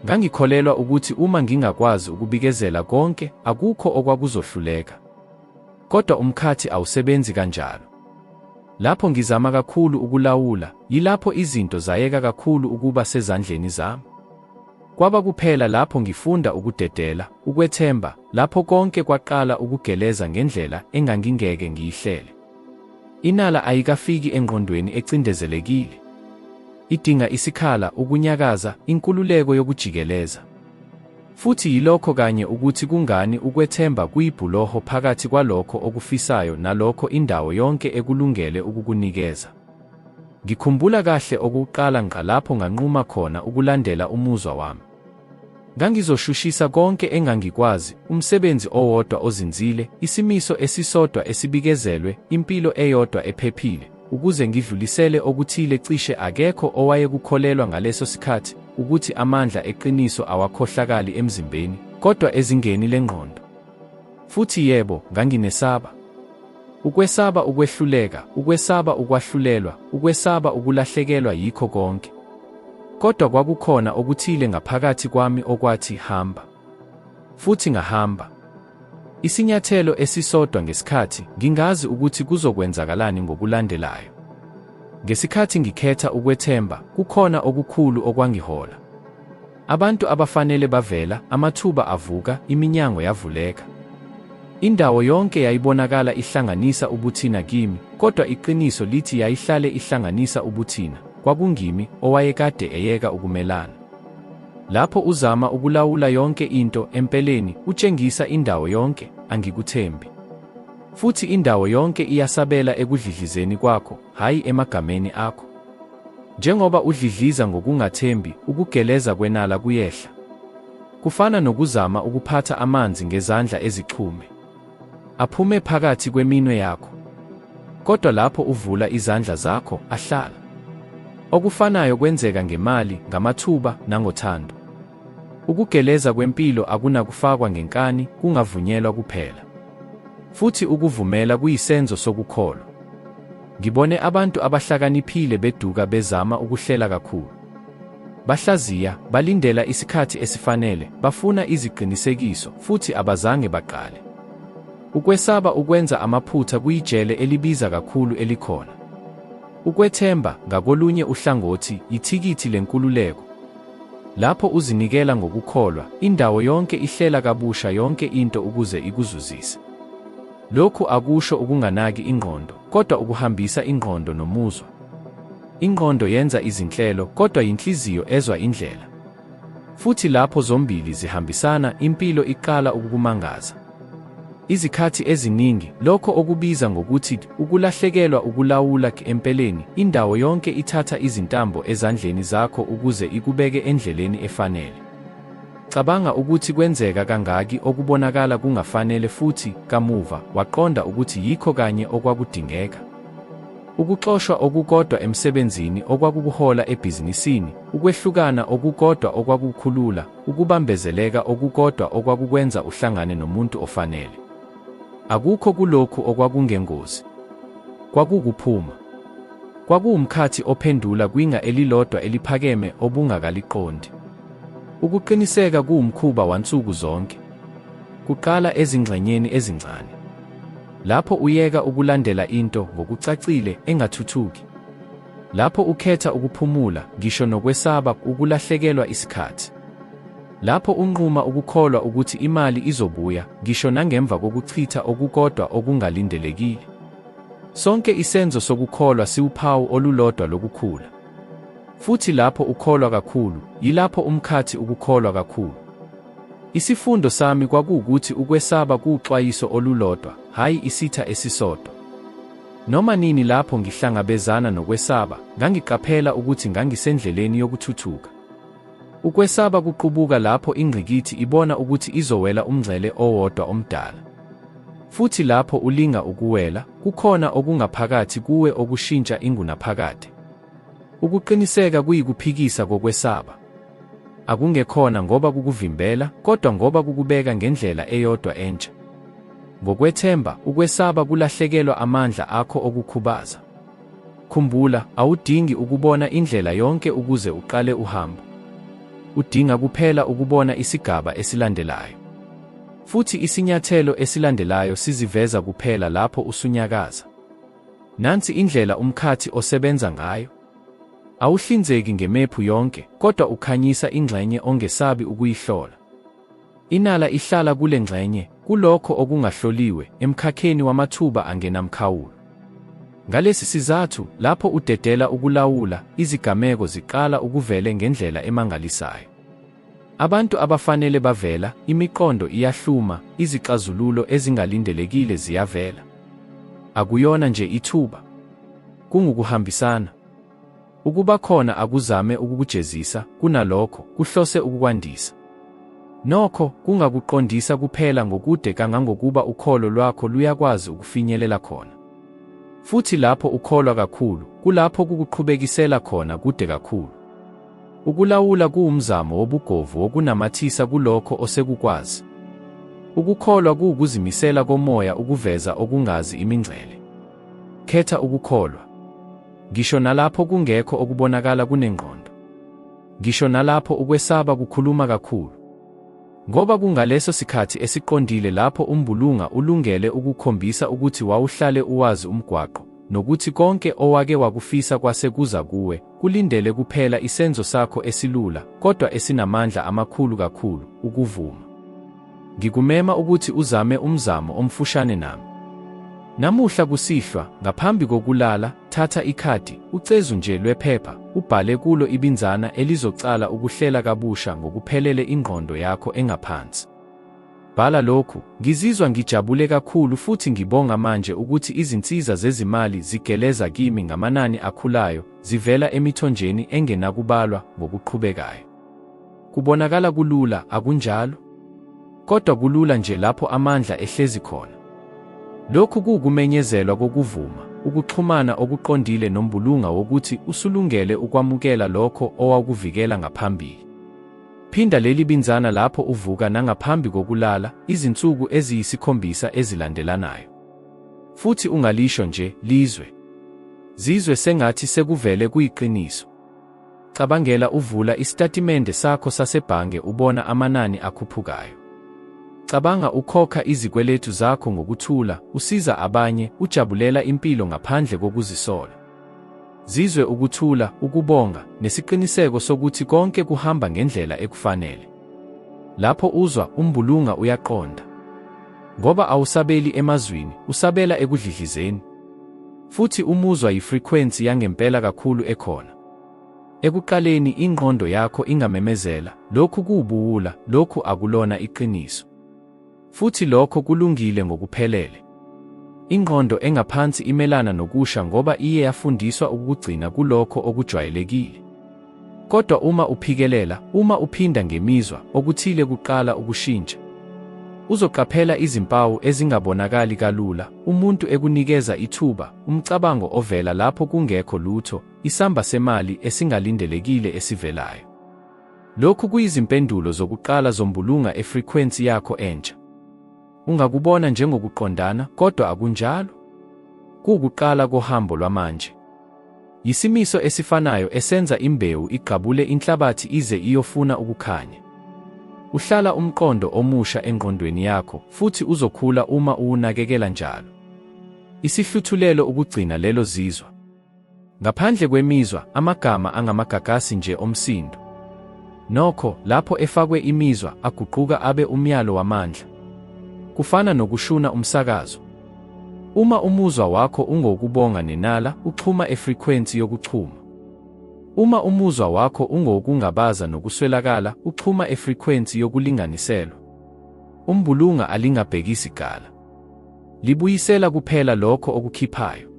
Ngangikholelwa ukuthi uma ngingakwazi ukubikezela konke, akukho okwakuzohluleka. Kodwa umkhathi awusebenzi kanjalo. Lapho ngizama kakhulu ukulawula, yilapho izinto zayeka kakhulu ukuba sezandleni zami. Kwaba kuphela lapho ngifunda ukudedela, ukwethemba, lapho konke kwaqala ukugeleza ngendlela engangingeke ngiyihlele. Inala ayikafiki engqondweni ecindezelekile. Idinga isikhala, ukunyakaza, inkululeko yokujikeleza. Futhi yilokho kanye ukuthi kungani ukwethemba kuyibhuloho phakathi kwalokho okufisayo nalokho indawo yonke ekulungele ukukunikeza. Ngikhumbula kahle okuqala ngqa lapho nganquma khona ukulandela umuzwa wami. Ngangizoshushisa konke engangikwazi, umsebenzi owodwa ozinzile, isimiso esisodwa esibikezelwe, impilo eyodwa ephephile, ukuze ngidlulisele okuthile cishe akekho owayekukholelwa ngaleso sikhathi, ukuthi amandla eqiniso awakhohlakali emzimbeni, kodwa ezingeni lengqondo. Futhi yebo, nganginesaba. Ukwesaba ukwehluleka, ukwesaba ukwahlulelwa, ukwesaba ukulahlekelwa yikho konke. Kodwa kwakukhona okuthile ngaphakathi kwami okwathi hamba. Futhi ngahamba. Isinyathelo esisodwa ngesikhathi, ngingazi ukuthi kuzokwenzakalani ngokulandelayo. Ngesikhathi ngikhetha ukwethemba, kukhona okukhulu okwangihola. Abantu abafanele bavela, amathuba avuka, iminyango yavuleka. Indawo yonke yayibonakala ihlanganisa ubuthina kimi, kodwa iqiniso lithi yayihlale ihlanganisa ubuthina, kwakungimi owayekade eyeka ukumelana. Lapho uzama ukulawula yonke into, empeleni utshengisa indawo yonke, angikuthembi. Futhi indawo yonke iyasabela ekudlidlizeni kwakho, hayi emagameni akho. Njengoba udlidliza ngokungathembi, ukugeleza kwenala kuyehla. Kufana nokuzama ukuphatha amanzi ngezandla ezixhume. Aphume phakathi kweminwe yakho. Kodwa lapho uvula izandla zakho, ahlala. Okufanayo kwenzeka ngemali, ngamathuba, nangothando. Ukugeleza kwempilo akunakufakwa ngenkani, kungavunyelwa kuphela. Futhi ukuvumela kuyisenzo sokukholwa. Ngibone abantu abahlakaniphile beduka bezama ukuhlela kakhulu. Bahlaziya, balindela isikhathi esifanele, bafuna iziqinisekiso, futhi abazange baqale. Ukwesaba ukwenza amaphutha kuyijele elibiza kakhulu elikhona. Ukwethemba, ngakolunye uhlangothi, yithikithi lenkululeko. Lapho uzinikela ngokukholwa, indawo yonke ihlela kabusha yonke into ukuze ikuzuzise. Lokhu akusho ukunganaki ingqondo, kodwa ukuhambisa ingqondo nomuzwa. Ingqondo yenza izinhlelo, kodwa inhliziyo ezwa indlela. Futhi lapho zombili zihambisana, impilo iqala ukukumangaza. Izikhathi eziningi, lokho okubiza ngokuthi ukulahlekelwa ukulawula empeleni, indawo yonke ithatha izintambo ezandleni zakho ukuze ikubeke endleleni efanele. Cabanga ukuthi kwenzeka kangaki okubonakala kungafanele futhi, kamuva, waqonda ukuthi yikho kanye okwakudingeka. Ukuxoshwa okukodwa emsebenzini okwakukuhola ebhizinisini, ukwehlukana okukodwa okwakukhulula, ukubambezeleka okukodwa okwakukwenza uhlangane nomuntu ofanele. Akukho kulokhu okwakungengozi. Kwakukuphuma. Kwakuwumkhathi ophendula kwinga elilodwa eliphakeme obungakaliqondi. Ukuqiniseka kuwumkhuba wansuku zonke. Kuqala ezingxenyeni ezincane. Lapho uyeka ukulandela into ngokucacile engathuthuki. Lapho ukhetha ukuphumula, ngisho nokwesaba ukulahlekelwa isikhathi. Lapho unquma ukukholwa ukuthi imali izobuya, ngisho nangemva kokuchitha okukodwa okungalindelekile. Sonke isenzo sokukholwa siwuphawu olulodwa lokukhula. Futhi lapho ukholwa kakhulu, yilapho umkhathi ukukholwa kakhulu. Isifundo sami kwakuwukuthi ukwesaba kuxwayiso olulodwa, hayi isitha esisodwa. Noma nini lapho ngihlangabezana nokwesaba, ngangiqaphela ukuthi ngangisendleleni yokuthuthuka. Ukwesaba kuqubuka lapho ingqikithi ibona ukuthi izowela umngcele owodwa omdala. Futhi lapho ulinga ukuwela, kukhona okungaphakathi kuwe okushintsha ingunaphakade. Ukuqiniseka kuyikuphikisa kokwesaba. Akungekhona ngoba kukuvimbela, kodwa ngoba kukubeka ngendlela eyodwa entsha. Ngokwethemba, ukwesaba kulahlekelwa amandla akho okukhubaza. Khumbula, awudingi ukubona indlela yonke ukuze uqale uhambo. Udinga kuphela ukubona isigaba esilandelayo. Futhi isinyathelo esilandelayo siziveza kuphela lapho usunyakaza. Nansi indlela umkhathi osebenza ngayo. Awuhlinzeki ngemephu yonke, kodwa ukhanyisa ingxenye ongesabi ukuyihlola. Inala ihlala kule ngxenye, kulokho okungahloliwe, emkhakheni wamathuba angenamkhawulo. Ngalesi sizathu, lapho udedela ukulawula, izigameko ziqala ukuvela ngendlela emangalisayo. Abantu abafanele bavela, imiqondo iyahluma, izixazululo ezingalindelekile ziyavela. Akuyona nje ithuba. Kungukuhambisana. Ukuba khona akuzame ukukujezisa, kunalokho, kuhlose ukukwandisa. Nokho, kungakuqondisa kuphela ngokude kangangokuba ukholo lwakho luyakwazi ukufinyelela khona. Futhi lapho ukholwa kakhulu, kulapho kukuqhubekisela khona kude kakhulu. Ukulawula kuwumzamo wobugovu wokunamathisa kulokho osekukwazi. Ukukholwa kuwukuzimisela komoya ukuveza okungazi imingcele. Khetha ukukholwa. Ngisho nalapho kungekho okubonakala kunengqondo. Ngisho nalapho ukwesaba kukhuluma kakhulu. Ngoba kungaleso sikhathi esiqondile lapho umbulunga ulungele ukukhombisa ukuthi wawuhlale uwazi umgwaqo, nokuthi konke owake wakufisa kwase kuza kuwe, kulindele kuphela isenzo sakho esilula, kodwa esinamandla amakhulu kakhulu, ukuvuma. Ngikumema ukuthi uzame umzamo omfushane nami. Namuhla kusihlwa, ngaphambi kokulala, thatha ikhadi, ucezu nje lwephepha, ubhale kulo ibinzana elizocala ukuhlela kabusha ngokuphelele ingqondo yakho engaphansi. Bhala lokhu, ngizizwa ngijabule kakhulu futhi ngibonga manje ukuthi izinsiza zezimali zigeleza kimi ngamanani akhulayo, zivela emithonjeni engenakubalwa ngokuqhubekayo. Kubonakala kulula, akunjalo? Kodwa kulula nje lapho amandla ehlezi khona. Lokhu kukumenyezelwa kokuvuma, ukuxhumana okuqondile nombulunga wokuthi usulungele ukwamukela lokho owakuvikela ngaphambili. Phinda leli binzana lapho uvuka nangaphambi kokulala, izinsuku eziyisikhombisa ezilandelanayo. Futhi ungalisho nje, lizwe. Zizwe sengathi sekuvele kuyiqiniso. Cabangela uvula isitatimende sakho sasebhange ubona amanani akhuphukayo. Cabanga ukhokha izikweletu zakho ngokuthula, usiza abanye, ujabulela impilo ngaphandle kokuzisola. Zizwe ukuthula, ukubonga, nesiqiniseko sokuthi konke kuhamba ngendlela ekufanele. Lapho uzwa umbulunga uyaqonda. Ngoba awusabeli emazwini, usabela ekudlidlizeni. Futhi umuzwa yifrequency yangempela kakhulu ekhona. Ekuqaleni ingqondo yakho ingamemezela, lokhu kuwubuwula, lokhu akulona iqiniso. Futhi lokho kulungile ngokuphelele. Ingqondo engaphansi imelana nokusha ngoba iye yafundiswa ukugcina kulokho okujwayelekile. Kodwa uma uphikelela, uma uphinda ngemizwa, okuthile kuqala ukushintsha. Uzoqaphela izimpawu ezingabonakali kalula, umuntu ekunikeza ithuba, umcabango ovela lapho kungekho lutho, isamba semali esingalindelekile esivelayo. Lokhu kuyizimpendulo zokuqala zombulunga efrequency yakho entsha. Ungakubona njengokuqondana, kodwa akunjalo. Kuwukuqala kohambo lwamanje. Yisimiso esifanayo esenza imbewu iqabule inhlabathi ize iyofuna ukukhanya. Uhlala umqondo omusha engqondweni yakho, futhi uzokhula uma uwunakekela njalo. Isihluthulelo ukugcina lelo zizwa. Ngaphandle kwemizwa, amagama angamagagasi nje omsindo. Nokho, lapho efakwe imizwa, aguquka abe umyalo wamandla. Kufana nokushuna umsakazo. Uma umuzwa wakho ungokubonga nenala, uxhuma efrequency yokuxhuma. Uma umuzwa wakho ungokungabaza nokuswelakala, uxhuma efrequency yokulinganiselwa. Umbulunga alingabhekisi gala. Libuyisela kuphela lokho okukhiphayo.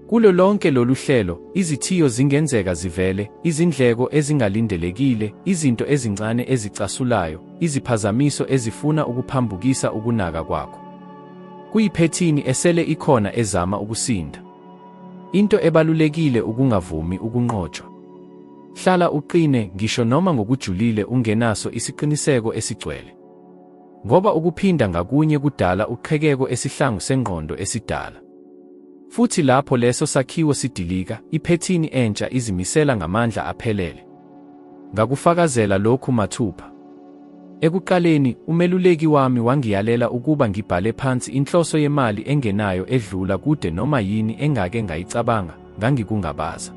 Kulo lonke lolu hlelo, izithiyo zingenzeka zivele, izindleko ezingalindelekile, izinto ezincane ezicasulayo, iziphazamiso ezifuna ukuphambukisa ukunaka kwakho. Kuyiphethini esele ikhona ezama ukusinda. Into ebalulekile ukungavumi ukunqotshwa. Hlala uqine ngisho noma ngokujulile ungenaso isiqiniseko esigcwele. Ngoba ukuphinda ngakunye kudala uqhekeko esihlangu sengqondo esidala. Futhi lapho leso sakhiwo sidilika, iphethini entsha izimisela ngamandla aphelele. Ngakufakazela lokhu mathupha. Ekuqaleni, umeluleki wami wangiyalela ukuba ngibhale phansi inhloso yemali engenayo edlula kude noma yini engake ngayicabanga, ngangikungabaza.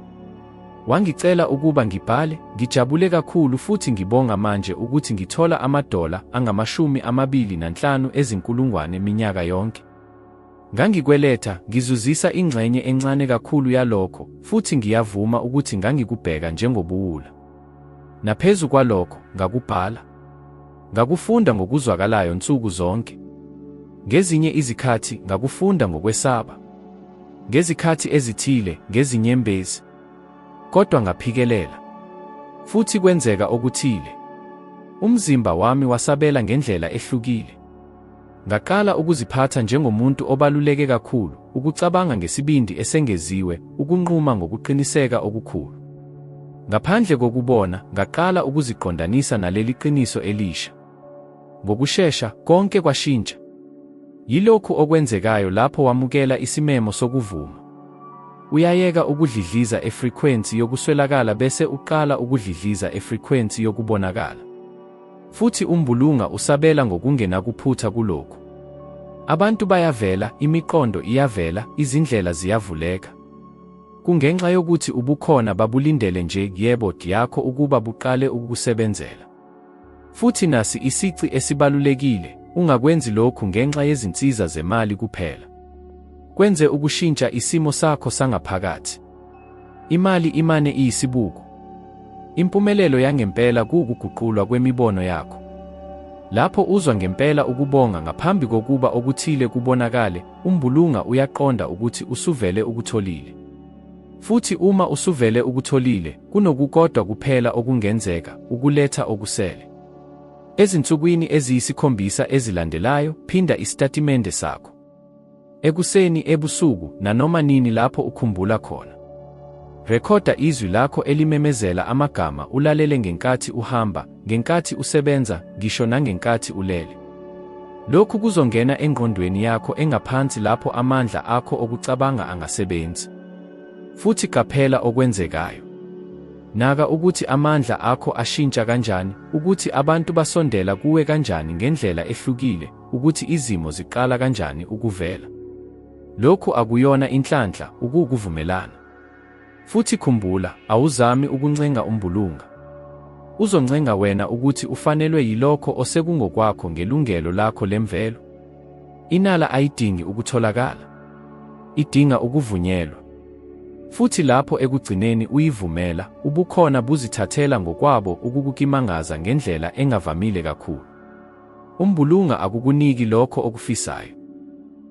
Wangicela ukuba ngibhale, ngijabule kakhulu futhi ngibonga manje ukuthi ngithola amadola angama-25,000 ezinkulungwane minyaka yonke. Ngangikweletha, ngizuzisa ingxenye encane kakhulu yalokho, futhi ngiyavuma ukuthi ngangikubheka njengobuwula. Naphezu kwalokho, ngakubhala. Ngakufunda ngokuzwakalayo nsuku zonke. Ngezinye izikhathi, ngakufunda ngokwesaba. Ngezikhathi ezithile, ngezinyembezi. Kodwa ngaphikelela. Futhi kwenzeka okuthile. Umzimba wami wasabela ngendlela ehlukile. Ngaqala ukuziphatha njengomuntu obaluleke kakhulu, ukucabanga ngesibindi esengeziwe, ukunquma ngokuqiniseka okukhulu. Ngaphandle kokubona, ngaqala ukuziqondanisa naleli qiniso elisha. Ngokushesha, konke kwashintsha. Yilokhu okwenzekayo lapho wamukela isimemo sokuvuma. Uyayeka ukudlidliza efrequency yokuswelakala bese uqala ukudlidliza efrequency yokubonakala. Futhi umbulunga usabela ngokungenakuphutha kulokhu. Abantu bayavela, imiqondo iyavela, izindlela ziyavuleka. Kungenxa yokuthi ubukhona babulindele nje yebo yakho ukuba buqale ukukusebenzela. Futhi nasi isici esibalulekile, ungakwenzi lokhu ngenxa yezinsiza zemali kuphela. Kwenze ukushintsha isimo sakho sangaphakathi. Imali imane iyisibuko. Impumelelo yangempela kuguqulwa kwemibono yakho. Lapho uzwa ngempela ukubonga ngaphambi kokuba okuthile kubonakale, umbulunga uyaqonda ukuthi usuvele ukutholile. Futhi uma usuvele ukutholile, kunokukodwa kuphela okungenzeka, ukuletha okusele. Ezinsukwini eziyisikhombisa ezilandelayo, phinda isitatimende sakho. Ekuseni, ebusuku, nanoma nini lapho ukhumbula khona. Rekhoda izwi lakho elimemezela amagama ulalele ngenkathi uhamba, ngenkathi usebenza, ngisho nangenkathi ulele. Lokhu kuzongena engqondweni yakho engaphansi lapho amandla akho okucabanga angasebenzi. Futhi qaphela okwenzekayo. Naka ukuthi amandla akho ashintsha kanjani, ukuthi abantu basondela kuwe kanjani ngendlela ehlukile, ukuthi izimo ziqala kanjani ukuvela. Lokhu akuyona inhlanhla, ukuvumelana. Futhi khumbula, awuzami ukuncenga umbulunga. Uzoncenga wena ukuthi ufanelwe yilokho osekungokwakho ngelungelo lakho lemvelo. Inala ayidingi ukutholakala, idinga ukuvunyelwa. Futhi lapho ekugcineni uyivumela, ubukhona buzithathela ngokwabo ukukukimangaza ngendlela engavamile kakhulu. Umbulunga akukuniki lokho okufisayo,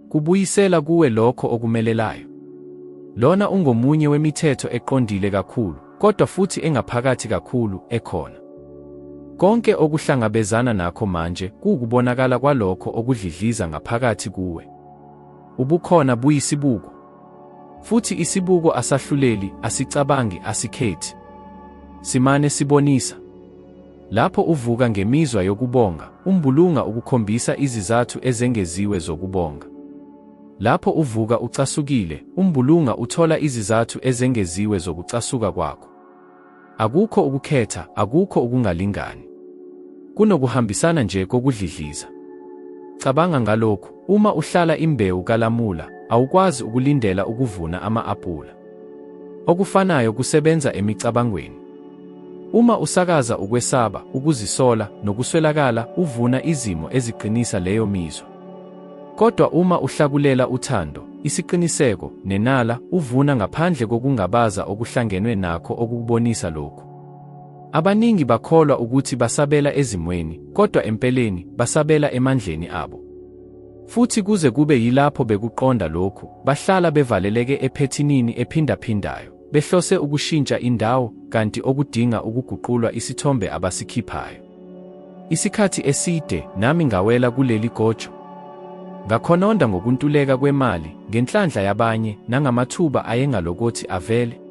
kubuyisela kuwe lokho okumelelayo. Lona ungomunye wemithetho eqondile kakhulu, kodwa futhi engaphakathi kakhulu ekhona. Konke okuhlangabezana nakho manje kukubonakala kwalokho okudlidliza ngaphakathi kuwe. Ubukhona buyisibuko. Futhi isibuko asahluleli, asicabangi, asikhethi. Simane sibonisa. Lapho uvuka ngemizwa yokubonga, umbulunga ukukhombisa izizathu ezengeziwe zokubonga. Lapho uvuka ucasukile, umbulunga uthola izizathu ezengeziwe zokucasuka kwakho. Akukho ukukhetha, akukho ukungalingani. Kunokuhambisana nje kokudlidliza. Cabanga ngalokhu, uma uhlala imbewu kalamula, awukwazi ukulindela ukuvuna ama-aphula. Okufanayo kusebenza emicabangweni. Uma usakaza ukwesaba, ukuzisola, nokuswelakala, uvuna izimo eziqinisa leyo mizwa. Kodwa uma uhlakulela uthando, isiqiniseko, nenala, uvuna ngaphandle kokungabaza okuhlangenwe nakho okubonisa lokhu. Abaningi bakholwa ukuthi basabela ezimweni, kodwa empeleni basabela emandleni abo. Futhi kuze kube yilapho bekuqonda lokhu, bahlala bevaleleke ephethinini ephindaphindayo, behlose ukushintsha indawo, kanti okudinga ukuguqulwa isithombe abasikhiphayo. Isikhathi eside, nami ngawela kuleli gojo. Ngakhononda ngokuntuleka kwemali, ngenhlanhla yabanye, nangamathuba ayengalokothi avele.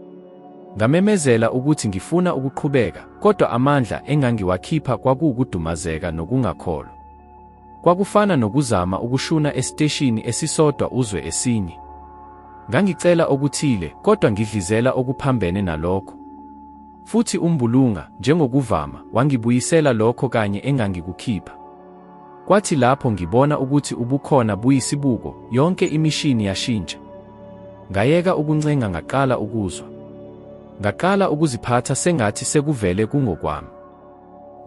Ngamemezela ukuthi ngifuna ukuqhubeka, kodwa amandla engangiwakhipha kwakuwukudumazeka nokungakholwa. Kwakufana nokuzama ukushuna esiteshini esisodwa uzwe esinye. Ngangicela okuthile, kodwa ngidlizela okuphambene nalokho. Futhi umbulunga, njengokuvama, wangibuyisela lokho kanye engangikukhipha. Kwathi lapho ngibona ukuthi ubukhona buyisibuko, yonke imishini yashintsha. Ngayeka ukuncenga, ngaqala ukuzwa. Ngaqala ukuziphatha sengathi sekuvele kungokwami.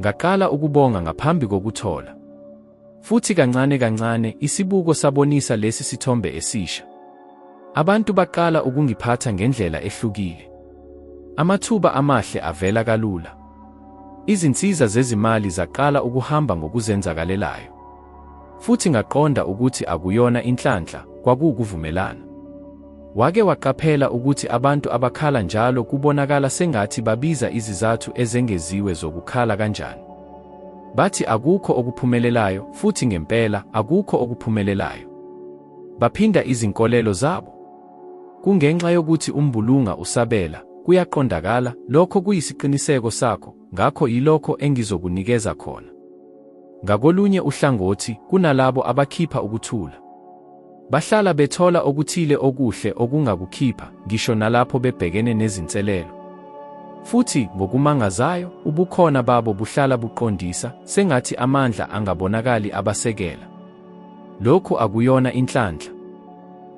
Ngaqala ukubonga ngaphambi kokuthola. Futhi kancane kancane isibuko sabonisa lesi sithombe esisha. Abantu baqala ukungiphatha ngendlela ehlukile. Amathuba amahle avela kalula. Izinsiza zezimali zaqala ukuhamba ngokuzenzakalelayo. Futhi ngaqonda ukuthi akuyona inhlanhla, kwakuwukuvumelana. Wake waqaphela ukuthi abantu abakhala njalo kubonakala sengathi babiza izizathu ezengeziwe zokukhala kanjani. Bathi akukho okuphumelelayo, futhi ngempela akukho okuphumelelayo. Baphinda izinkolelo zabo. Kungenxa yokuthi umbulunga usabela, kuyaqondakala, lokho kuyisiqiniseko sakho, ngakho yilokho engizokunikeza khona. Ngakolunye uhlangothi, kunalabo abakhipha ukuthula. Bahlala bethola okuthile okuhle okungakukhipha, ngisho nalapho bebhekene nezinselelo. Futhi ngokumangazayo, ubukhona babo buhlala buqondisa, sengathi amandla angabonakali abasekela. Lokhu akuyona inhlanhla.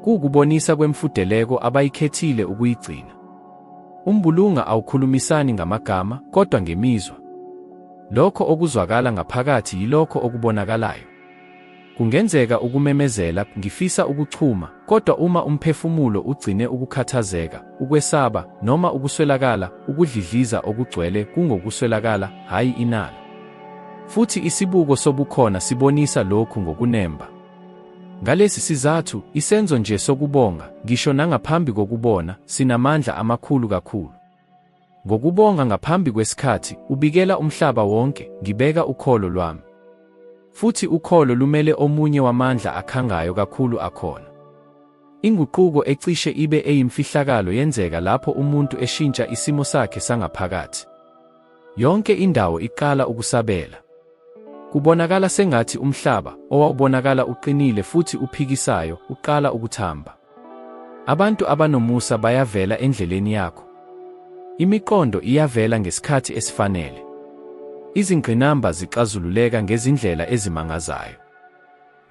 Kukubonisa kwemfudeleko abayikhethile ukuyigcina. Umbulunga awukhulumisani ngamagama, kodwa ngemizwa. Lokho okuzwakala ngaphakathi yilokho okubonakalayo. Kungenzeka ukumemezela, ngifisa ukuchuma, kodwa uma umphefumulo ugcine ukukhathazeka, ukwesaba, noma ukuswelakala, ukudlidliza okugcwele kungokuswelakala, hayi inala. Futhi isibuko sobukhona sibonisa lokhu ngokunemba. Ngalesi sizathu, isenzo nje sokubonga, ngisho nangaphambi kokubona, sinamandla amakhulu kakhulu. Ngokubonga ngaphambi kwesikhathi, ubikela umhlaba wonke, ngibeka ukholo lwami. Futhi ukholo lumele omunye wamandla akhangayo kakhulu akhona. Inguquko ecishe ibe eyimfihlakalo yenzeka lapho umuntu eshintsha isimo sakhe sangaphakathi. Yonke indawo iqala ukusabela. Kubonakala sengathi umhlaba, owawubonakala uqinile futhi uphikisayo, uqala ukuthamba. Abantu abanomusa bayavela endleleni yakho. Imiqondo iyavela ngesikhathi esifanele. Izingqinamba zixazululeka ngezindlela ezimangazayo.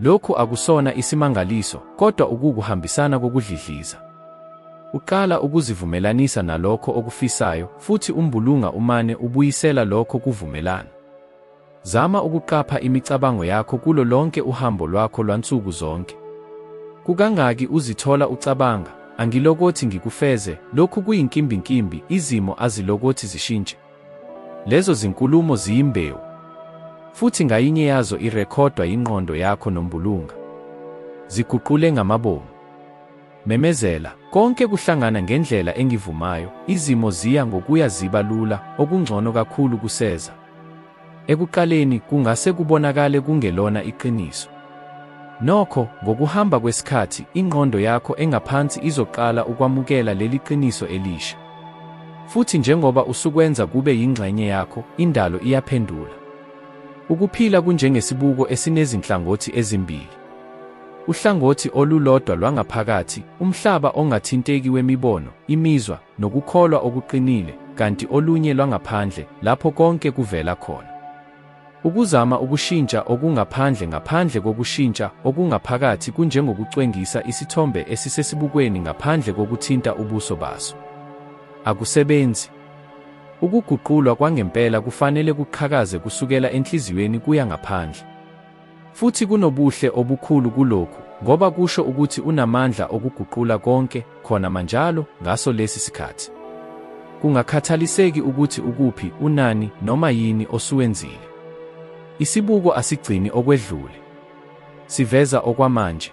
Lokhu akusona isimangaliso, kodwa ukukuhambisana kokudlidliza. Uqala ukuzivumelanisa nalokho okufisayo futhi umbulunga umane ubuyisela lokho kuvumelana. Zama ukuqapha imicabango yakho kulo lonke uhambo lwakho lwansuku zonke. Kukangaki uzithola ucabanga, angilokothi ngikufeze, lokhu kuyinkimbinkimbi, izimo azilokothi zishintshe. Lezo zinkulumo ziyimbewu, futhi ngayinye yazo irekhodwa ingqondo yakho nombulunga. Ziguqule ngamabomu. Memezela, konke kuhlangana ngendlela engivumayo, izimo ziya ngokuya ziba lula, okungcono kakhulu kuseza. Ekuqaleni kungase kubonakale kungelona iqiniso. Nokho, ngokuhamba kwesikhathi, ingqondo yakho engaphansi izoqala ukwamukela leli qiniso elisha. Futhi njengoba usukwenza kube yingxenye yakho, indalo iyaphendula. Ukuphila kunjengesibuko esinezinhlangothi ezimbili. Uhlangothi olulodwa lwangaphakathi, umhlaba ongathinteki wemibono, imizwa, nokukholwa okuqinile, kanti olunye lwangaphandle, lapho konke kuvela khona. Ukuzama ukushintsha okungaphandle ngaphandle kokushintsha okungaphakathi kunjengokucwengisa isithombe esisesibukweni ngaphandle kokuthinta ubuso baso. Akusebenzi. Ukuguqulwa kwangempela kufanele kuqhakaze kusukela enhliziyweni kuya ngaphandle. Futhi kunobuhle obukhulu kulokhu, ngoba kusho ukuthi unamandla okuguqula konke, khona manjalo, ngaso lesi sikhathi. Kungakhathaliseki ukuthi ukuphi, unani, noma yini osuwenzile. Isibuko asigcini okwedlule. Siveza okwamanje.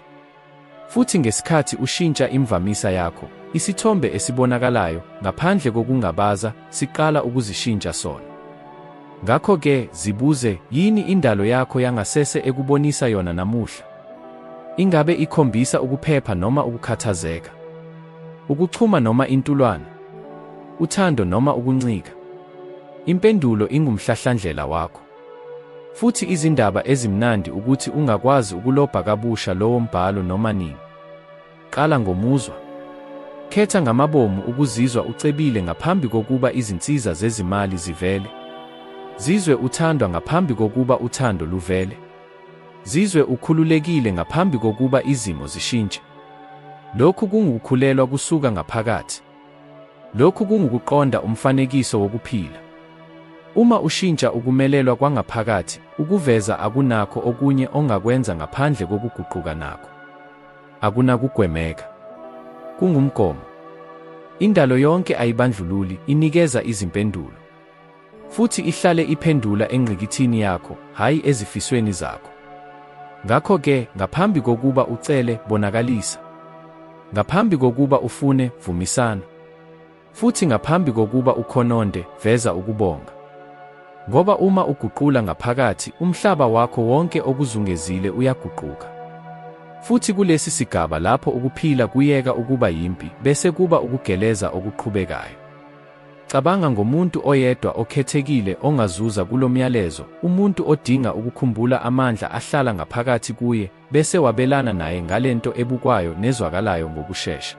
Futhi ngesikhathi ushintsha imvamisa yakho, isithombe esibonakalayo, ngaphandle kokungabaza, siqala ukuzishintsha sona. Ngakho-ke, zibuze, yini indalo yakho yangasese ekubonisa yona namuhla? Ingabe ikhombisa ukuphepha noma ukukhathazeka? Ukuchuma noma intulwana? Uthando noma ukuncika? Impendulo ingumhlahlandlela wakho. Futhi izindaba ezimnandi ukuthi ungakwazi ukulobha kabusha lowo mbhalo noma nini. Qala ngomuzwa. Khetha ngamabomu ukuzizwa ucebile ngaphambi kokuba izinsiza zezimali zivele. Zizwe uthandwa ngaphambi kokuba uthando luvele. Zizwe ukhululekile ngaphambi kokuba izimo zishintshe. Lokhu kungukukhulelwa kusuka ngaphakathi. Lokhu kungukuqonda umfanekiso wokuphila. Uma ushintsha ukumelelwa kwangaphakathi, ukuveza akunakho okunye ongakwenza ngaphandle kokuguquka nakho. Akunakugwemeka. Kungumgomo. Indalo yonke ayibandlululi, inikeza izimpendulo. Futhi ihlale iphendula engqikithini yakho, hayi ezifisweni zakho. Ngakho-ke, ngaphambi kokuba ucele, bonakalisa. Ngaphambi kokuba ufune, vumisana. Futhi ngaphambi kokuba ukhononde, veza ukubonga. Ngoba uma uguqula ngaphakathi, umhlaba wakho wonke okuzungezile uyaguquka. Futhi kulesi sigaba lapho ukuphila kuyeka ukuba yimpi, bese kuba ukugeleza okuqhubekayo. Cabanga ngomuntu oyedwa okhethekile ongazuza kulomyalezo, umuntu odinga ukukhumbula amandla ahlala ngaphakathi kuye, bese wabelana naye ngalento ebukwayo nezwakalayo ngokushesha.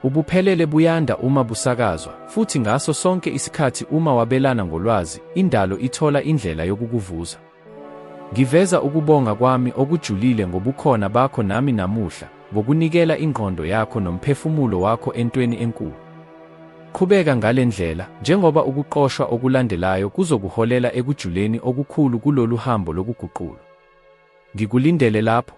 Ubuphelele buyanda uma busakazwa, futhi ngaso sonke isikhathi uma wabelana ngolwazi, indalo ithola indlela yokukuvuza. Ngiveza ukubonga kwami okujulile ngobukhona bakho nami namuhla, ngokunikela ingqondo yakho nomphefumulo wakho entweni enkulu. Qhubeka ngale ndlela, njengoba ukuqoshwa okulandelayo kuzokuholela ekujuleni okukhulu kulolu hambo lokuguqula. Ngikulindele lapho.